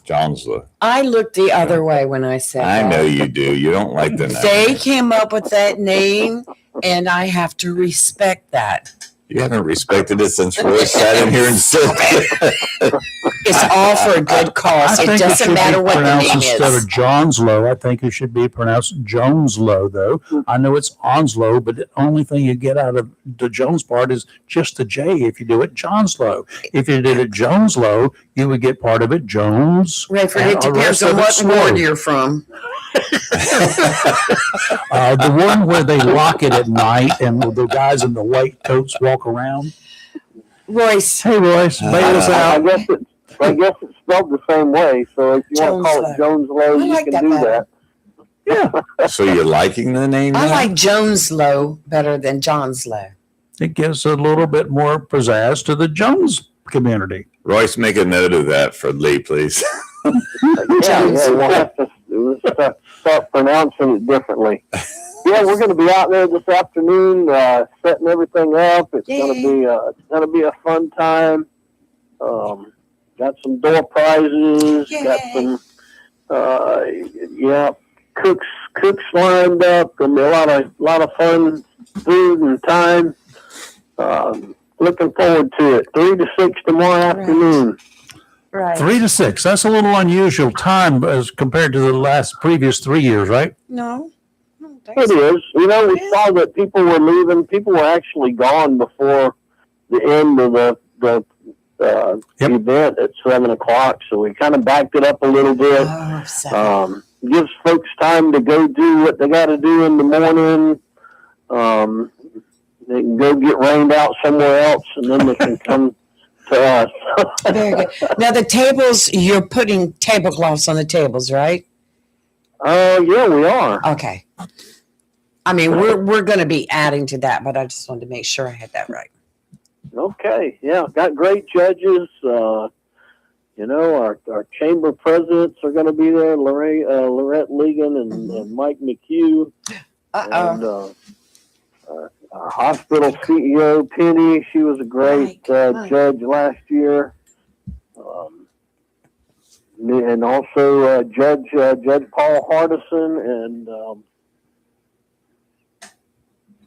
Johnslow. I looked the other way when I said I that. know you do. You don't like the name. They came up with that name, and I have to respect that. You haven't respected it since Roy sat in here and said It's all for a good cause. I It think doesn't matter what the pronounced name instead is. of Johnslow. I think it should be pronounced Joneslow, though. I know it's Onslow, but the only thing you get out of the Jones part is just the J if you do it Johnslow. If you did it Joneslow, you would get part of it Jones. Rayford, and it the depends rest of on it what slow. ward you're from. The one where they lock it at night and the guys in the white coats walk around. Royce, Hey, Royce, bail us I out. guess it's spelled the same way. So if you want to call it Jones Low, I you like can that do better. that. Yeah, So you're liking the name I now? like Joneslow better than Johnslow. it gives a little bit more pizzazz to the Jones community. Royce, make a note of that for Lee, please. Yeah, we'll have to start pronouncing it differently. Yeah, we're going to be out there this afternoon, setting everything up. It's going to be a fun time. Got some door prizes. Yay. Got some cooks lined up. Gonna be a lot of fun food and time. Looking forward to it. 3 to 6 tomorrow afternoon. Right. 3 to 6. That's a little unusual time as compared to the previous 3 years, right? No. It is. We saw that people were leaving. People were actually gone before the end of the event at 7:00. So we kind of backed it up a little bit. Oh, seven. Gives folks time to go do what they got to do in the morning. They can go get rained out somewhere else, and then they can come to us. Very good. Now the tables, you're putting tablecloths on the tables, right? Yeah, we are. Okay. I mean, we're going to be adding to that, but I just wanted to make sure I had that right. Okay, yeah, got great judges. Our chamber presidents are going to be there, Lorette Ligon and Mike McHugh. And our hospital CEO, Penny, she was a great judge last year. And also Judge Paul Hardison and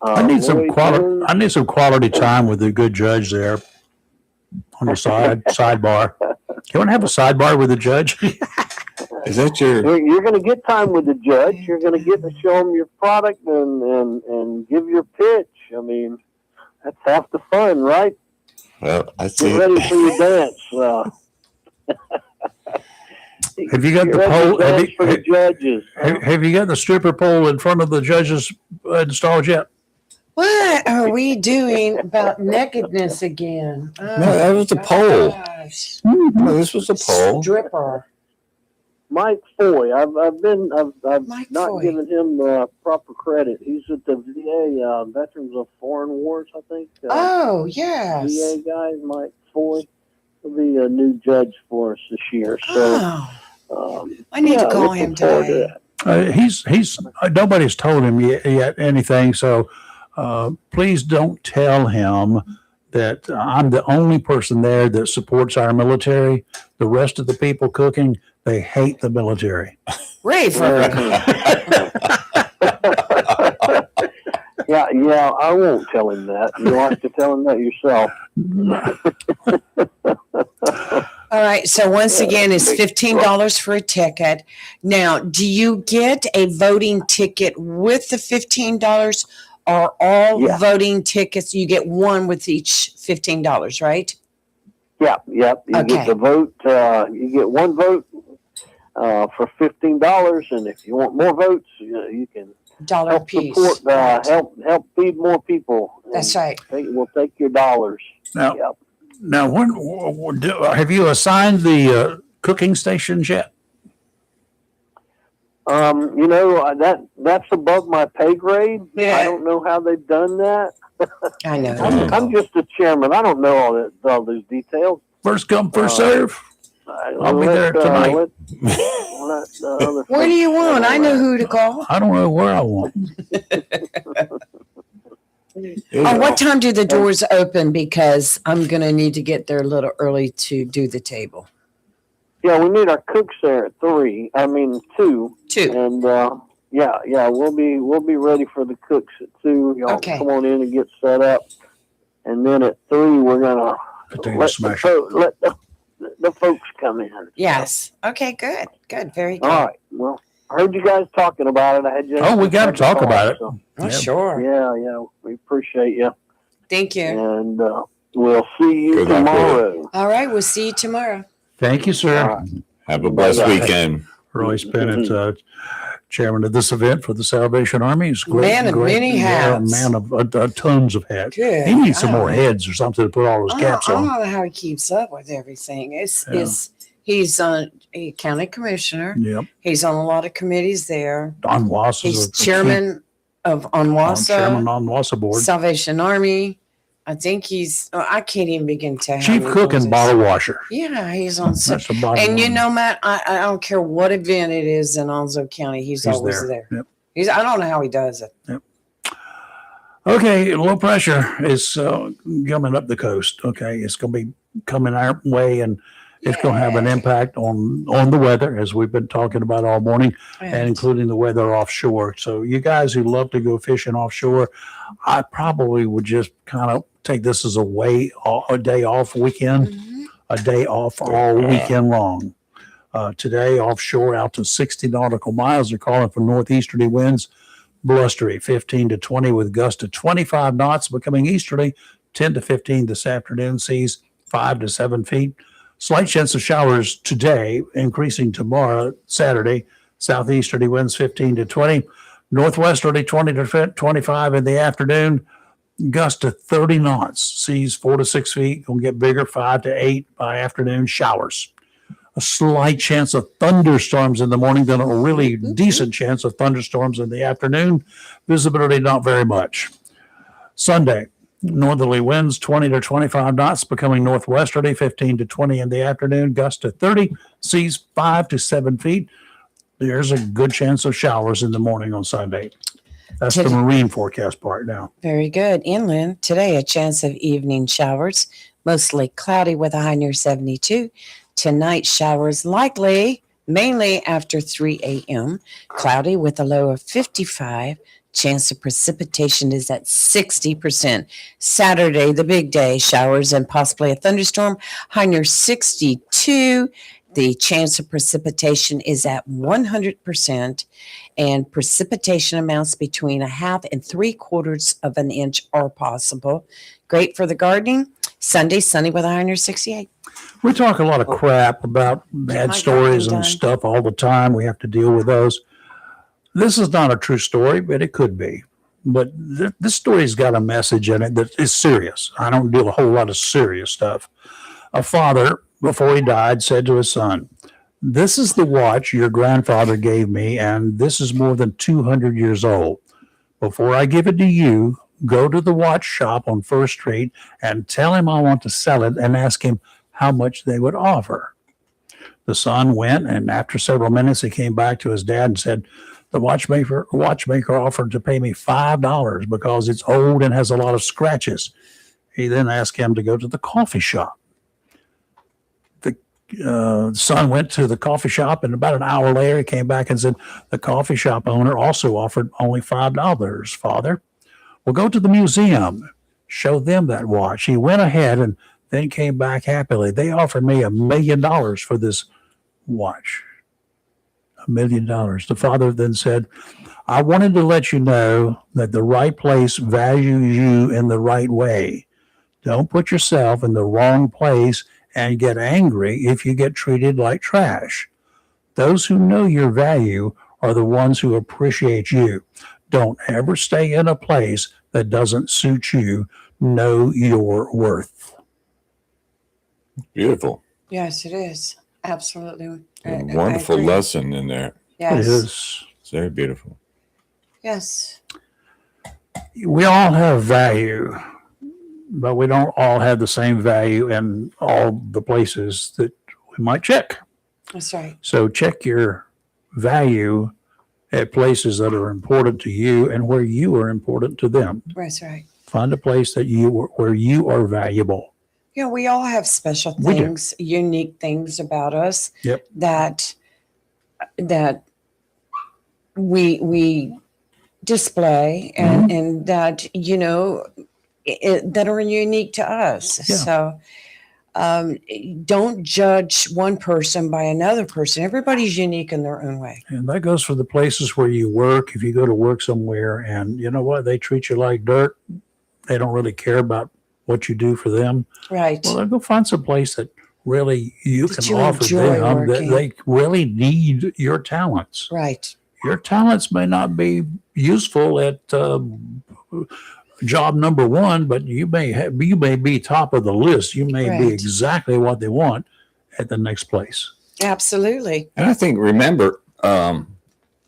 I need some quality time with a good judge there on the sidebar. Can I have a sidebar with the judge? Is that your? You're going to get time with the judge. You're going to get to show them your product and give your pitch. I mean, that's half the fun, right? Well, I see. Get ready for your dance. Have you got Get the ready pole? to dance for the judges? Have you got the stripper pole in front of the judges installed yet? What are we doing about nakedness again? Oh, No, that was the pole. gosh. No, this was a poll. Stripper. Mike Foy. I've Mike not Foy. given him proper credit. He's at the VA, Veterans of Foreign Wars, I think. Oh, yes. VA guy, Mike Foy. He'll be a new judge for us this year. So Oh, I need to call him looking forward to today. that. He's nobody's told him yet anything. So please don't tell him that I'm the only person there that supports our military. The rest of the people cooking, they hate the military. Rayford. Yeah, I won't tell him that. You'll have to tell him that yourself. All right. So once again, it's $15 for a ticket. Now, do you get a voting ticket with the $15 or all Yeah. voting tickets? You get one with each $15, right? Yep. You Okay. get the vote. You get one vote for $15, and if you want more votes, you can Dollar help piece. support. Right. Help feed more people. That's right. We'll take your dollars. Now, Yep. now, have you assigned the cooking stations yet? That's above my pay grade. Yeah. I don't know how they've done that. I know. I'm just the chairman. I don't know all those details. First come, first serve. I'll be there tonight. Where do you want? I know who to call. I don't know where I want. Oh, what time do the doors open? Because I'm going to need to get there a little early to do the table. Yeah, we need our cooks there at 2. 2. And we'll be ready for the cooks at 2. Y'all Okay. come on in and get set up. And then at 3 we're gonna Potato let smasher. the folks come in. Yes. Okay, good. Good. Very good. All right. Well, I heard you guys talking about it. I had you. Oh, we got to talk about it. So, Oh, sure. yeah. We appreciate you, Thank you. and we'll see you Good luck with it. tomorrow. All right. We'll see you tomorrow. Thank you, sir. All right. Have a blessed Bye-bye. weekend. Royce Bennett, chairman of this event for the Salvation Army. He's Man of many hats. Man of tons of hats. Good. He needs some I more don't- heads or something to put all his caps I on. don't know how he keeps up with everything. Yeah. He's a county commissioner. Yep. He's on a lot of committees there. Don Was He's is chairman of chairman Onwasa, on WASA board. Salvation Army. I think I can't even begin to. Chief cook and bottle washer. Yeah, he's on. That's the bottom And you line. know, Matt, I don't care what event it is in Onslow County, he's always there. Yep. I don't know how he does it. Okay, low pressure is coming up the coast. Okay, it's going to be coming our way, and it's going to have an impact on the weather, as we've been talking about all morning, and including the weather offshore. So you guys who love to go fishing offshore, I probably would just kind of take this as a day off weekend, Mhm. a day off all weekend long. Today, offshore out to 60 nautical miles, they're calling for northeasterly winds, blustery 15 to 20 with gusts to 25 knots, becoming easterly 10 to 15 this afternoon, seas 5 to 7 feet. Slight chance of showers today, increasing tomorrow, Saturday. Southeasterly winds 15 to 20. Northwesterly 20 to 25 in the afternoon. Gust to 30 knots. Seas 4 to 6 feet. Gonna get bigger, 5 to 8 by afternoon. Showers. A slight chance of thunderstorms in the morning, then a really decent chance of thunderstorms in the afternoon. Visibility not very much. Sunday, northerly winds 20 to 25 knots, becoming northwesterly 15 to 20 in the afternoon. Gust to 30. Seas 5 to 7 feet. There's a good chance of showers in the morning on Sunday. That's the marine forecast part now. Very good. Inland, today, a chance of evening showers, mostly cloudy with a high near 72. Tonight, showers likely, mainly after 3 a.m., cloudy with a low of 55. Chance of precipitation is at 60%. Saturday, the big day, showers and possibly a thunderstorm, high near 62. The chance of precipitation is at 100%, and precipitation amounts between 1/2 and 3/4 of an inch are possible. Great for the gardening. Sunday, sunny with a high near 68. We talk a lot of crap about bad stories and stuff all the time. We have to deal with those. This is not a true story, but it could be. But this story's got a message in it that is serious. I don't do a whole lot of serious stuff. A father, before he died, said to his son, "This is the watch your grandfather gave me, and this is more than 200 years old. Before I give it to you, go to the watch shop on First Street and tell him I want to sell it and ask him how much they would offer." The son went, and after several minutes, he came back to his dad and said, "The watchmaker offered to pay me $5 because it's old and has a lot of scratches." He then asked him to go to the coffee shop. The son went to the coffee shop, and about an hour later, he came back and said, "The coffee shop owner also offered only $5, father." "Well, go to the museum, show them that watch." He went ahead and then came back happily. "They offered me $1 million for this watch." $1 million. The father then said, "I wanted to let you know that the right place values you in the right way. Don't put yourself in the wrong place and get angry if you get treated like trash. Those who know your value are the ones who appreciate you. Don't ever stay in a place that doesn't suit you. Know your worth." Beautiful. Yes, it is. Absolutely. A wonderful lesson in there. Yes. It is. It's very beautiful. Yes. We all have value, but we don't all have the same value in all the places that we might check. That's right. So check your value at places that are important to you and where you are important to them. That's right. Find a place where you are valuable. Yeah, we all have special We do. things, unique things about us. Yep. that we display and that that are unique to us. Yeah. So don't judge one person by another person. Everybody's unique in their own way. And that goes for the places where you work. If you go to work somewhere and you know what, they treat you like dirt, they don't really care about what you do for them. Right. Well, then go find some place that really you That can you offer enjoy them that working. they really need your talents. Right. Your talents may not be useful at job number one, but you may be top of the list. You may be Right. exactly what they want at the next place. Absolutely. And I think, remember,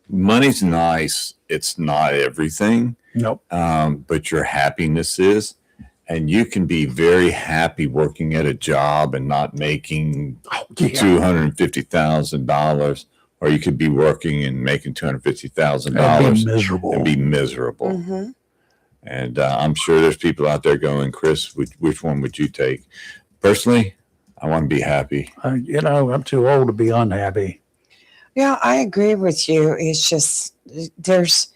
money's nice. It's not everything, Nope. but your happiness is. And you can be very happy working at a job and not making $250,000, or you could be working and making $250,000 Miserable. and be miserable. Mm-hmm. And I'm sure there's people out there going, "Chris, which one would you take?" Personally, I want to be happy. I'm too old to be unhappy. Yeah, I agree with you. It's just there's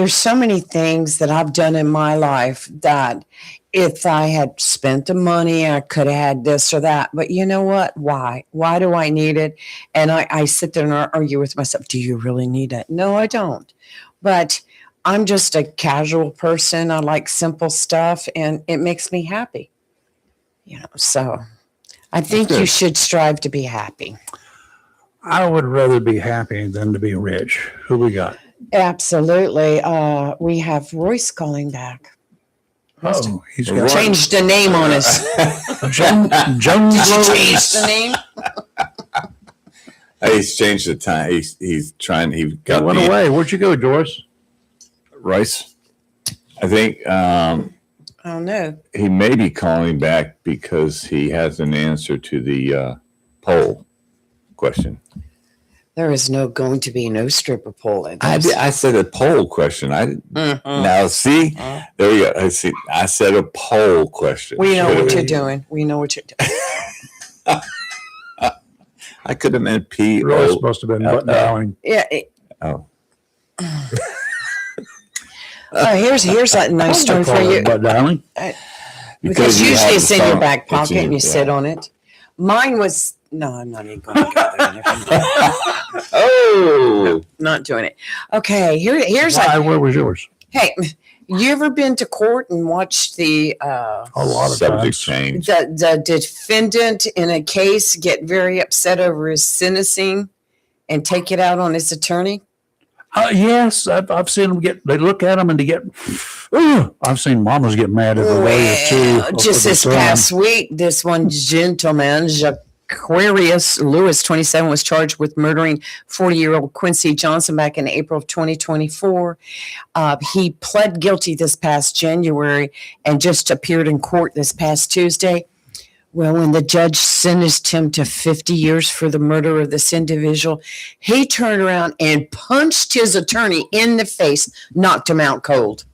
so many things that I've done in my life that if I had spent the money, I could have had this or that. But you know what? Why? Why do I need it? And I sit there and argue with myself. Do you really need it? No, I don't. But I'm just a casual person. I like simple stuff and it makes me happy. So I think you should strive to be happy. I would rather be happy than to be rich. Who we got? Absolutely. We have Royce calling back. Oh, he's got Roy. Changed the name on us. Jones Changed the name. He's changed the time. He's trying. He got went away. Where'd you go, Doris? Rice. I think Oh no. he may be calling back because he has an answer to the poll question. There is going to be no stripper pole in I this. said a poll question. Mhm. Now see, there you go. I said a poll question. We know Should've what you're been- doing. We know what you're doing. I could have meant P. Royce O. must have been button dialing. Yeah. Oh, Here's a nice story for you. Button dialing. Because you usually have it's the in your phone. back It's pocket in and you your- sit on it. Mine was I'm not even going to go there. Oh, Not doing it. Okay, here's Why, where was yours? hey, you ever been to court and watched the A lot of subject times. change. the defendant in a case get very upset over his sentencing and take it out on his attorney? Yes, I've seen them they look at them and they get, I've seen mamas get mad at the lawyers too. Just this past week, this one gentleman, Aquarius Lewis, 27, was charged with murdering 40-year-old Quincy Johnson back in April of 2024. He pled guilty this past January and just appeared in court this past Tuesday. Well, when the judge sentenced him to 50 years for the murder of this individual, he turned around and punched his attorney in the face, knocked him out cold.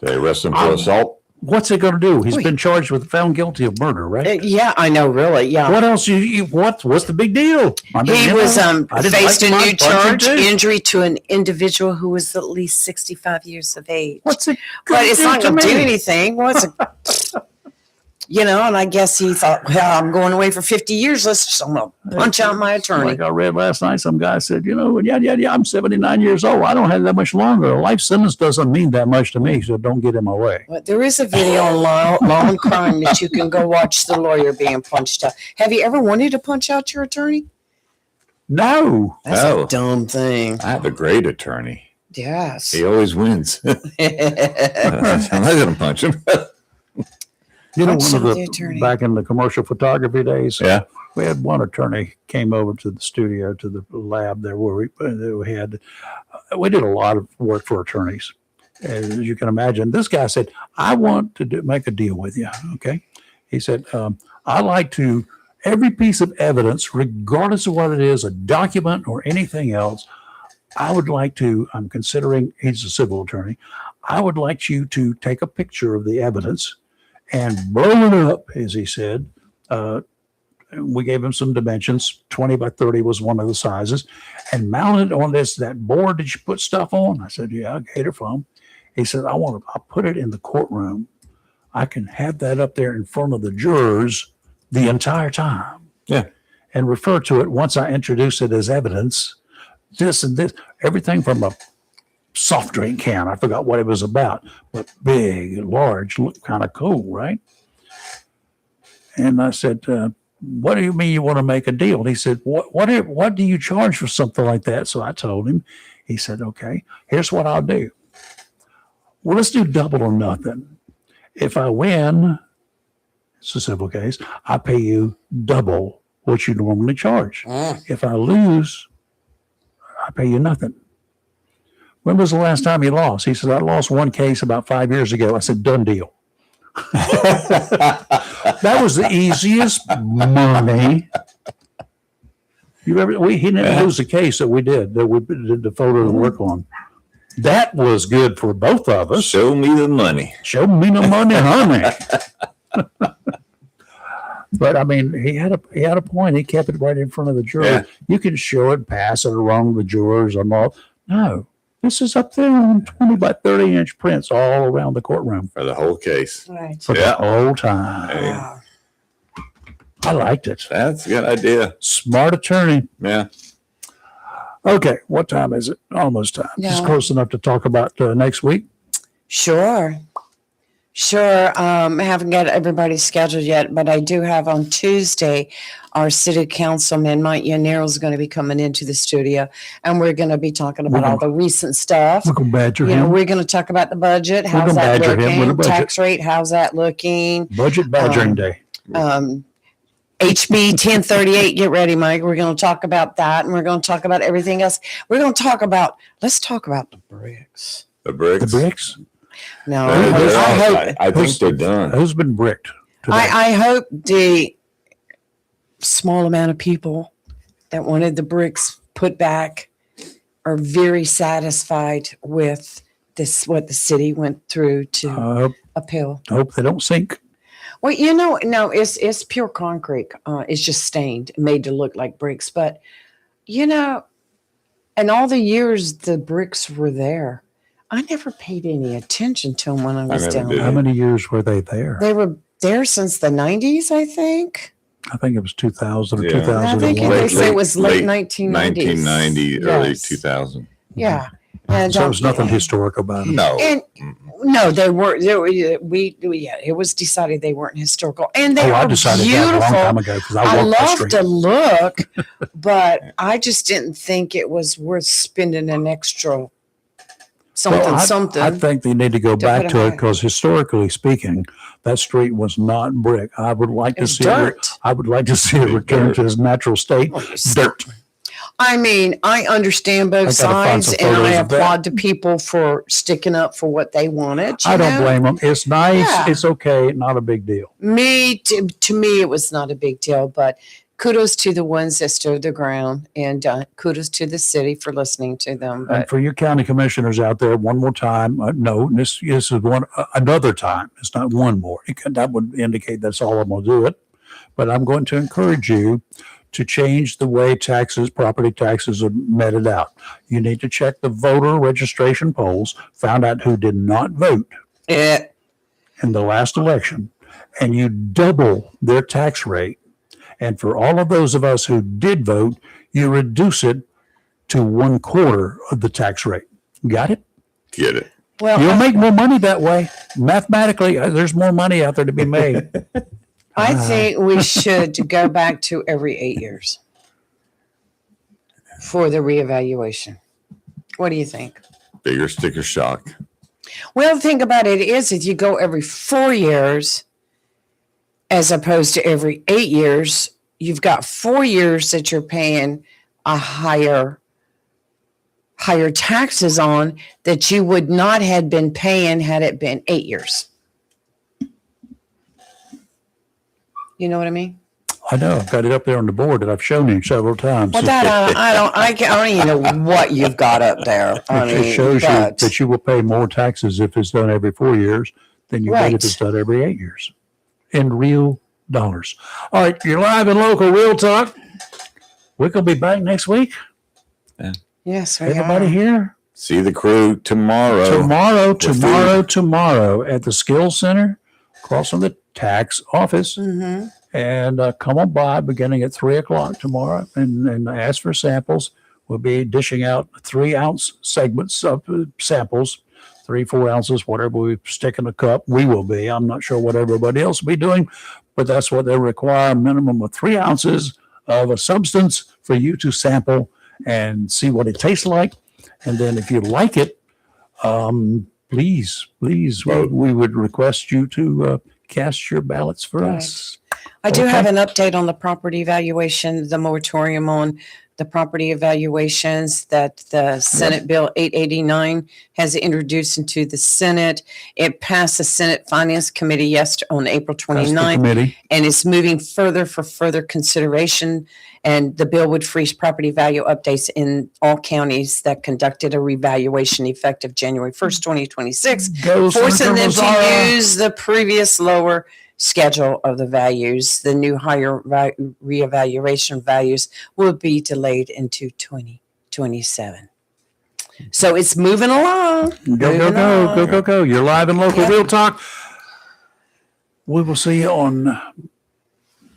They arrest him for assault. What's it going to do? He's Wait. been charged with, found guilty of murder, right? Yeah, I know, really. Yeah. What else? What's the big deal? I mean, He you was know, I didn't faced like a my new punching charge, too. injury to an individual who was at least 65 years of age. What's it? But it's not gonna going to do anything. What's it? And I guess he thought, well, I'm going away for 50 years. I'm going to punch out my attorney. Like I read last night, some guy said, yeah, I'm 79 years old. I don't have that much longer. A life sentence doesn't mean that much to me, so don't get in my way. But there is a video on law and crime that you can go watch the lawyer being punched out. Have you ever wanted to punch out your attorney? No. That's No. a dumb thing. I have a great attorney. Yes. He always wins. I'm not going to punch him. One Punch of out the the, attorney. back in the commercial photography days, Yeah. we had one attorney came over to the studio, to the lab there where we did a lot of work for attorneys. As you can imagine, this guy said, I want to make a deal with you. Okay. He said, I like to, every piece of evidence, regardless of what it is, a document or anything else, I would like to, I'm considering, he's a civil attorney, I would like you to take a picture of the evidence and blow it up, as he said. We gave him some dimensions. 20 by 30 was one of the sizes, and mounted on that board that you put stuff on. I said, yeah, I get it from. He said, I'll put it in the courtroom. I can have that up there in front of the jurors the entire time. Yeah. And refer to it once I introduce it as evidence. This and this, everything from a soft drink can. I forgot what it was about, but big, large, looked kind of cool, right? And I said, what do you mean you want to make a deal? And he said, what do you charge for something like that? So I told him. He said, okay, here's what I'll do. Well, let's do double or nothing. If I win, it's a civil case, I pay you double what you normally charge. If I lose, I pay you nothing. When was the last time you lost? He said, I lost one case about 5 years ago. I said, done deal. That was the easiest money you ever. He didn't lose a case that we did the photo to work on. That was good for both of us. Show me the money. Show me the money, honey. But I mean, he had a point. He kept it right in front of the jury. Yeah. You can show it, pass it along the jurors and all. No, this is up there on 20 by 30 inch prints all around the courtroom For the whole case. Right. for Yeah. the whole time. Hey, Wow. I liked it. that's a good idea. Smart attorney. Yeah. Okay, what time is it? Almost time. Just Yeah. close enough to talk about next week. Sure. I haven't got everybody scheduled yet, but I do have on Tuesday, our city councilman, Mike Yanero, is going to be coming into the studio, and we're going to be talking about all the recent stuff. We're going to badger You know, him. we're going to talk about the budget. We're How's gonna that badger him with a looking? budget. Tax rate. How's that looking? Budget badgering day. HB 1038. Get ready, Mike. We're going to talk about that, and we're going to talk about everything else. Let's talk about the bricks. The bricks. The bricks. No, I think they're done. Who's been bricked today? I hope the small amount of people that wanted the bricks put back are very satisfied with this, what the city went through to appeal. Hope they don't sink. Well, you know, no, it's pure concrete. It's just stained, made to look like bricks. But, you know, in all the years the bricks were there, I never paid any attention to them when I was never down did. there. How many years were they there? They were there since the 90s, I think. I think it was 2000 or Yeah. 2001. I think they say it was late 1990s. 1990, early Yes. 2000. Yeah. And, So there's nothing historic about it. No. And no, they were. It was decided they weren't historical, and they I were decided that a long time beautiful. ago because I I walked that love street. to look, but I just didn't think it was worth spending an extra something. I think they need to go back put to them it back. because historically speaking, that street was not brick. I would like It to was see dirt. I would like to see it return to its natural state. Dirt. I mean, I understand both I gotta find sides, some and I photos of that. applaud the people for sticking up for what they wanted. I don't blame them. It's nice. Yeah. It's okay. Not a big deal. To me, it was not a big deal, but kudos to the ones that stood their ground, and kudos to the city for listening to them. And But for you county commissioners out there, one more time. No, this is another time. It's not one more. That would indicate that's all I'm going to do it. But I'm going to encourage you to change the way property taxes are meted out. You need to check the voter registration polls, found out who did not vote in the last election, and you double their tax rate. And for all of those of us who did vote, you reduce it to 1/4 of the tax rate. Got it? Get it. well, You'll make more money that way. Mathematically, there's more money out there to be made. I think we should go back to every 8 years for the reevaluation. What do you think? Bigger sticker shock. Well, the thing about it is, if you go every 4 years as opposed to every 8 years, you've got 4 years that you're paying a higher taxes on that you would not have been paying had it been 8 years. You know what I mean? I know. I've got it up there on the board that I've shown you several times. Well, that I don't even know what you've got up there. I It mean, shows you but- that you will pay more taxes if it's done every 4 years than you Right. would if it's done every 8 years in real dollars. All right, you're live in local real talk. We're going to be back next week. Yes, we Everybody are. here See the crew tomorrow. tomorrow at the Skills Center across from the tax office. Mhm. And come on by beginning at 3:00 tomorrow and ask for samples. We'll be dishing out 3-ounce segments of samples, 3-4 ounces, whatever we stick in a cup. We will be. I'm not sure what everybody else will be doing, but that's what they require, a minimum of 3 ounces of a substance for you to sample and see what it tastes like. And then if you like it, please, we would request you to cast your ballots for Right. us. I do Okay. have an update on the property evaluation, the moratorium on the property evaluations that the Senate Bill 889 has introduced into the Senate. It passed the Senate Finance Committee yesterday on April That's the 29th, committee. and it's moving further for further consideration. And the bill would freeze property value updates in all counties that conducted a revaluation effective January 1st, 2026, Go forcing Senator them Mazzara. to use the previous lower schedule of the values. The new higher reevaluation values will be delayed into 2027. So it's moving along. Moving on. Go. You're live in local Yeah. real talk. We will see you on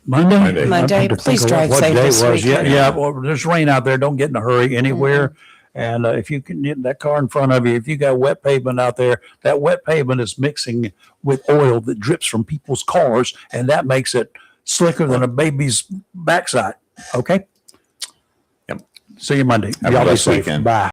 Monday? Monday. Monday. I have to Please think of drive what safe day it this was. Yeah, weekend. yeah. Well, there's rain out there. Don't get in a hurry anywhere. And if you can get that car in front of you, if you got wet pavement out there, that wet pavement is mixing with oil that drips from people's cars, and that makes it slicker than a baby's backside. Okay. Yep. See you Monday. Have a Y'all be blessed safe. weekend. Bye.